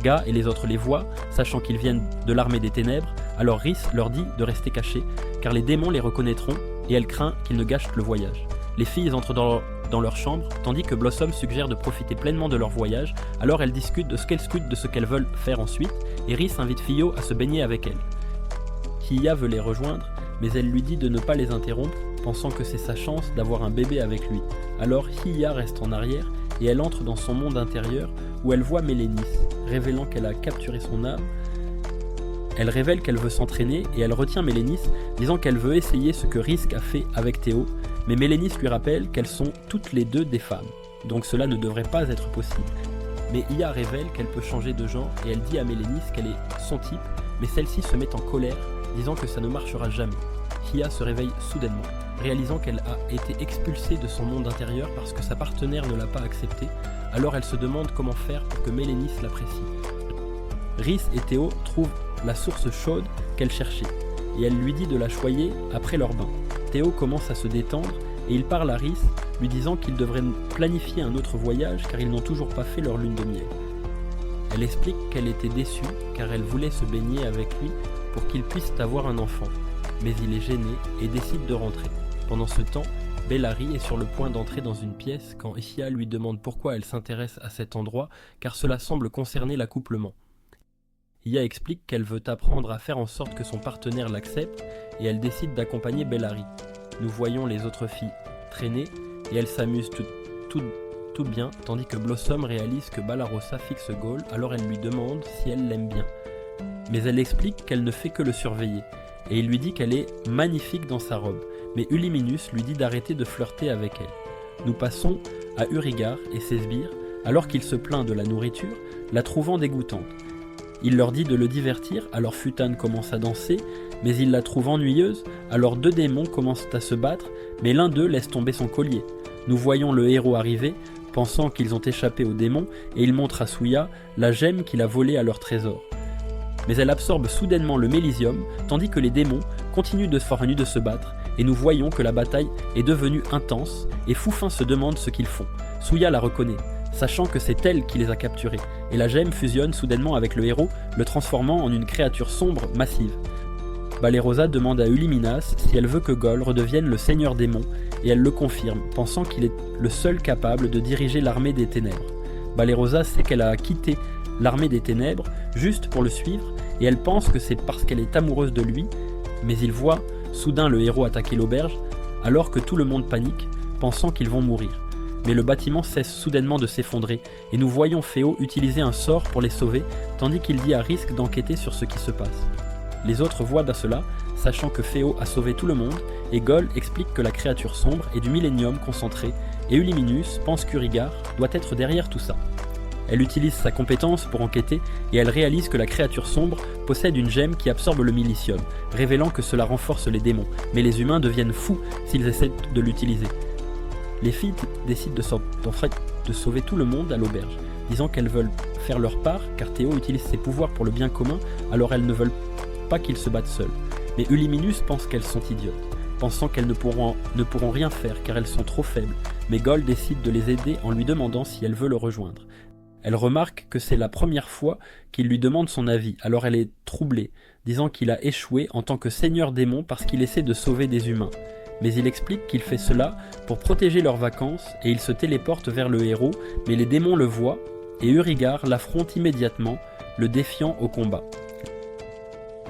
A: gars et les autres les voient, sachant qu'ils viennent de l'armée des ténèbres, alors Rhys leur dit de rester cachés, car les démons les reconnaîtront et elle craint qu'ils ne gâchent le voyage. Les filles entrent dans leur chambre, tandis que Blossom suggère de profiter pleinement de leur voyage, alors elles discutent de ce qu'elles veulent faire ensuite, et Rhys invite Fio à se baigner avec elle. Hiya veut les rejoindre, mais elle lui dit de ne pas les interrompre, pensant que c'est sa chance d'avoir un bébé avec lui. Alors Hiya reste en arrière, et elle entre dans son monde intérieur, où elle voit Mélénis, révélant qu'elle a capturé son âme. Elle révèle qu'elle veut s'entraîner, et elle retient Mélénis, disant qu'elle veut essayer ce que Risk a fait avec Théo, mais Mélénis lui rappelle qu'elles sont toutes les deux des femmes, donc cela ne devrait pas être possible. Mais Hiya révèle qu'elle peut changer de genre, et elle dit à Mélénis qu'elle est son type, mais celle-ci se met en colère, disant que ça ne marchera jamais. Hiya se réveille soudainement, réalisant qu'elle a été expulsée de son monde intérieur parce que sa partenaire ne l'a pas acceptée, alors elle se demande comment faire pour que Mélénis l'apprécie. Rhys et Théo trouvent la source chaude qu'elle cherchait, et elle lui dit de la choyer après leur bain. Théo commence à se détendre, et il parle à Rhys, lui disant qu'ils devraient planifier un autre voyage car ils n'ont toujours pas fait leur lune de miel. Elle explique qu'elle était déçue car elle voulait se baigner avec lui pour qu'ils puissent avoir un enfant, mais il est gêné et décide de rentrer. Pendant ce temps, Bellary est sur le point d'entrer dans une pièce quand Hiya lui demande pourquoi elle s'intéresse à cet endroit car cela semble concerner l'accouplement. Hiya explique qu'elle veut apprendre à faire en sorte que son partenaire l'accepte et elle décide d'accompagner Bellary. Nous voyons les autres filles traîner et elles s'amusent tout bien, tandis que Blossom réalise que Balarosa fixe Gaul, alors elle lui demande si elle l'aime bien. Mais elle explique qu'elle ne fait que le surveiller, et il lui dit qu'elle est magnifique dans sa robe, mais Ulliminus lui dit d'arrêter de flirter avec elle. Nous passons à Urigar et ses sbires, alors qu'il se plaint de la nourriture, la trouvant dégoûtante. Il leur dit de le divertir, alors Futan commence à danser, mais il la trouve ennuyeuse, alors deux démons commencent à se battre, mais l'un d'eux laisse tomber son collier. Nous voyons le héros arriver, pensant qu'ils ont échappé aux démons, et il montre à Souya la gemme qu'il a volée à leur trésor. Mais elle absorbe soudainement le mélisium, tandis que les démons continuent de se battre, et nous voyons que la bataille est devenue intense, et Foufin se demande ce qu'ils font. Souya la reconnaît, sachant que c'est elle qui les a capturés, et la gemme fusionne soudainement avec le héros, le transformant en une créature sombre massive. Balerosa demande à Uliminas si elle veut que Gol redevienne le seigneur démon, et elle le confirme, pensant qu'il est le seul capable de diriger l'armée des ténèbres. Balerosa sait qu'elle a quitté l'armée des ténèbres juste pour le suivre, et elle pense que c'est parce qu'elle est amoureuse de lui, mais il voit soudain le héros attaquer l'auberge, alors que tout le monde panique, pensant qu'ils vont mourir. Mais le bâtiment cesse soudainement de s'effondrer, et nous voyons Féo utiliser un sort pour les sauver, tandis qu'il dit à Risk d'enquêter sur ce qui se passe. Les autres voient cela, sachant que Féo a sauvé tout le monde, et Gol explique que la créature sombre est du millénium concentré, et Ulliminus pense qu'Urigar doit être derrière tout ça. Elle utilise sa compétence pour enquêter, et elle réalise que la créature sombre possède une gemme qui absorbe le milicium, révélant que cela renforce les démons, mais les humains deviennent fous s'ils essaient de l'utiliser. Les filles décident de sauver tout le monde à l'auberge, disant qu'elles veulent faire leur part, car Théo utilise ses pouvoirs pour le bien commun, alors elles ne veulent pas qu'ils se battent seuls. Mais Ulliminus pense qu'elles sont idiotes, pensant qu'elles ne pourront rien faire car elles sont trop faibles, mais Gol décide de les aider en lui demandant si elle veut le rejoindre. Elle remarque que c'est la première fois qu'il lui demande son avis, alors elle est troublée, disant qu'il a échoué en tant que seigneur démon parce qu'il essaie de sauver des humains. Mais il explique qu'il fait cela pour protéger leurs vacances et il se téléporte vers le héros, mais les démons le voient et Urigar l'affronte immédiatement, le défiant au combat.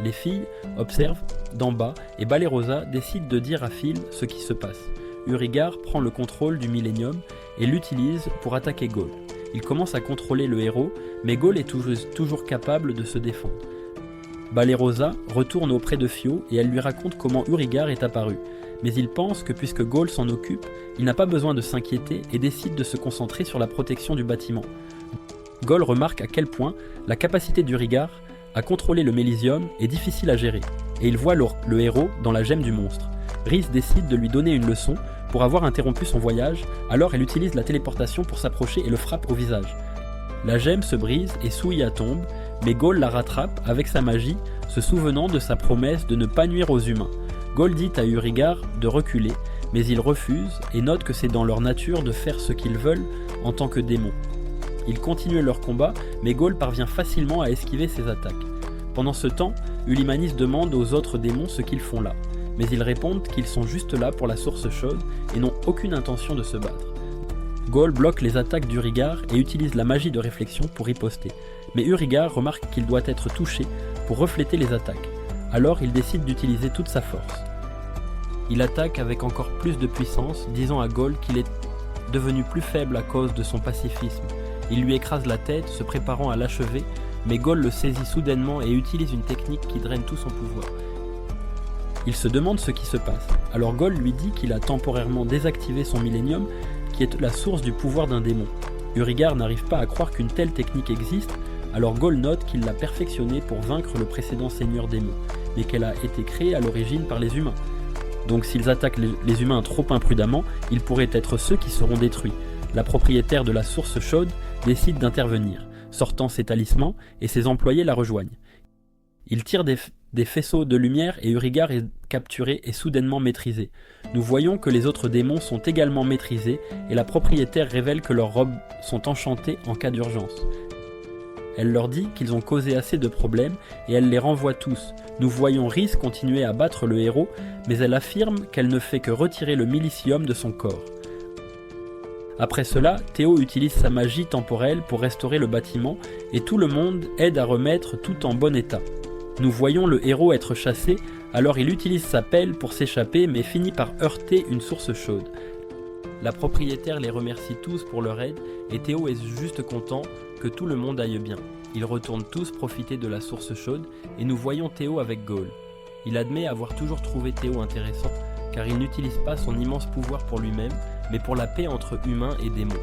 A: Les filles observent d'en bas et Balerosa décide de dire à Phil ce qui se passe. Urigar prend le contrôle du millénium et l'utilise pour attaquer Gaul. Il commence à contrôler le héros, mais Gaul est toujours capable de se défendre. Balerosa retourne auprès de Fio et elle lui raconte comment Urigar est apparu. Mais il pense que puisque Gaul s'en occupe, il n'a pas besoin de s'inquiéter et décide de se concentrer sur la protection du bâtiment. Gaul remarque à quel point la capacité d'Urigar à contrôler le mélisium est difficile à gérer, et il voit le héros dans la gemme du monstre. Rhys décide de lui donner une leçon pour avoir interrompu son voyage, alors elle utilise la téléportation pour s'approcher et le frappe au visage. La gemme se brise et Souya tombe, mais Gaul la rattrape avec sa magie, se souvenant de sa promesse de ne pas nuire aux humains. Gaul dit à Urigar de reculer, mais il refuse et note que c'est dans leur nature de faire ce qu'ils veulent en tant que démons. Ils continuent leur combat, mais Ghaul parvient facilement à esquiver ses attaques. Pendant ce temps, Ullimanis demande aux autres démons ce qu'ils font là, mais ils répondent qu'ils sont juste là pour la source chaude et n'ont aucune intention de se battre. Ghaul bloque les attaques d'Urigar et utilise la magie de réflexion pour riposter, mais Urigar remarque qu'il doit être touché pour refléter les attaques. Alors il décide d'utiliser toute sa force. Il attaque avec encore plus de puissance, disant à Ghaul qu'il est devenu plus faible à cause de son pacifisme. Il lui écrase la tête, se préparant à l'achever, mais Ghaul le saisit soudainement et utilise une technique qui draine tout son pouvoir. Il se demande ce qui se passe, alors Ghaul lui dit qu'il a temporairement désactivé son millénium, qui est la source du pouvoir d'un démon. Urigar n'arrive pas à croire qu'une telle technique existe, alors Ghaul note qu'il l'a perfectionnée pour vaincre le précédent seigneur démon, mais qu'elle a été créée à l'origine par les humains. Donc s'ils attaquent les humains trop imprudemment, ils pourraient être ceux qui seront détruits. La propriétaire de la source chaude décide d'intervenir, sortant ses talismans, et ses employés la rejoignent. Ils tirent des faisceaux de lumière et Urigar est capturé et soudainement maîtrisé. Nous voyons que les autres démons sont également maîtrisés et la propriétaire révèle que leurs robes sont enchantées en cas d'urgence. Elle leur dit qu'ils ont causé assez de problèmes et elle les renvoie tous. Nous voyons Rhys continuer à battre le héros, mais elle affirme qu'elle ne fait que retirer le milicium de son corps. Après cela, Théo utilise sa magie temporelle pour restaurer le bâtiment et tout le monde aide à remettre tout en bon état. Nous voyons le héros être chassé, alors il utilise sa pelle pour s'échapper mais finit par heurter une source chaude. La propriétaire les remercie tous pour leur aide et Théo est juste content que tout le monde aille bien. Ils retournent tous profiter de la source chaude et nous voyons Théo avec Ghaul. Il admet avoir toujours trouvé Théo intéressant car il n'utilise pas son immense pouvoir pour lui-même mais pour la paix entre humains et démons.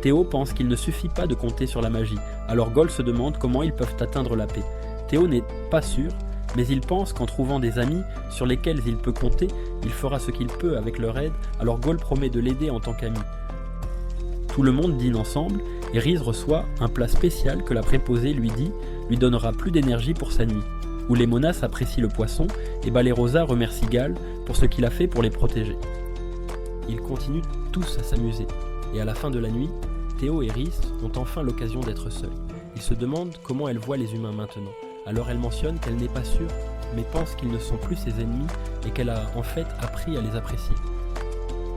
A: Théo pense qu'il ne suffit pas de compter sur la magie, alors Ghaul se demande comment ils peuvent atteindre la paix. Théo n'est pas sûr, mais il pense qu'en trouvant des amis sur lesquels il peut compter, il fera ce qu'il peut avec leur aide, alors Ghaul promet de l'aider en tant qu'ami. Tout le monde dîne ensemble, et Rhys reçoit un plat spécial que la préposée lui donnera plus d'énergie pour sa nuit. Oulémonas apprécie le poisson, et Balerosa remercie Ghaul pour ce qu'il a fait pour les protéger. Ils continuent tous à s'amuser, et à la fin de la nuit, Théo et Rhys ont enfin l'occasion d'être seuls. Ils se demandent comment elle voit les humains maintenant. Alors elle mentionne qu'elle n'est pas sûre, mais pense qu'ils ne sont plus ses ennemis et qu'elle a en fait appris à les apprécier.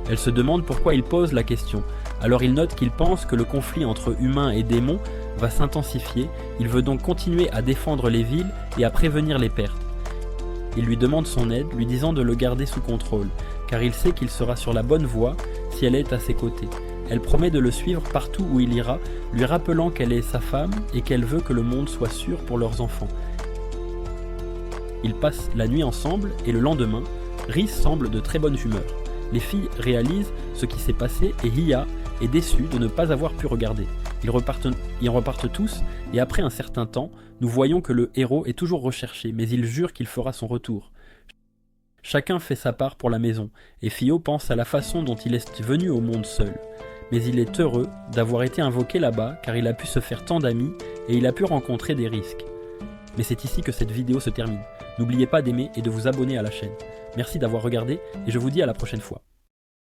A: Elle se demande pourquoi il pose la question, alors il note qu'il pense que le conflit entre humains et démons va s'intensifier, il veut donc continuer à défendre les villes et à prévenir les pertes. Il lui demande son aide, lui disant de le garder sous contrôle, car il sait qu'il sera sur la bonne voie si elle est à ses côtés. Elle promet de le suivre partout où il ira, lui rappelant qu'elle est sa femme et qu'elle veut que le monde soit sûr pour leurs enfants. Ils passent la nuit ensemble et le lendemain, Rhys semble de très bonne humeur. Les filles réalisent ce qui s'est passé et Hiya est déçue de ne pas avoir pu regarder. Ils repartent tous et après un certain temps, nous voyons que le héros est toujours recherché, mais il jure qu'il fera son retour. Chacun fait sa part pour la maison et Fio pense à la façon dont il est venu au monde seul. Mais il est heureux d'avoir été invoqué là-bas car il a pu se faire tant d'amis et il a pu rencontrer des risques. Mais c'est ici que cette vidéo se termine. N'oubliez pas d'aimer et de vous abonner à la chaîne. Merci d'avoir regardé et je vous dis à la prochaine fois.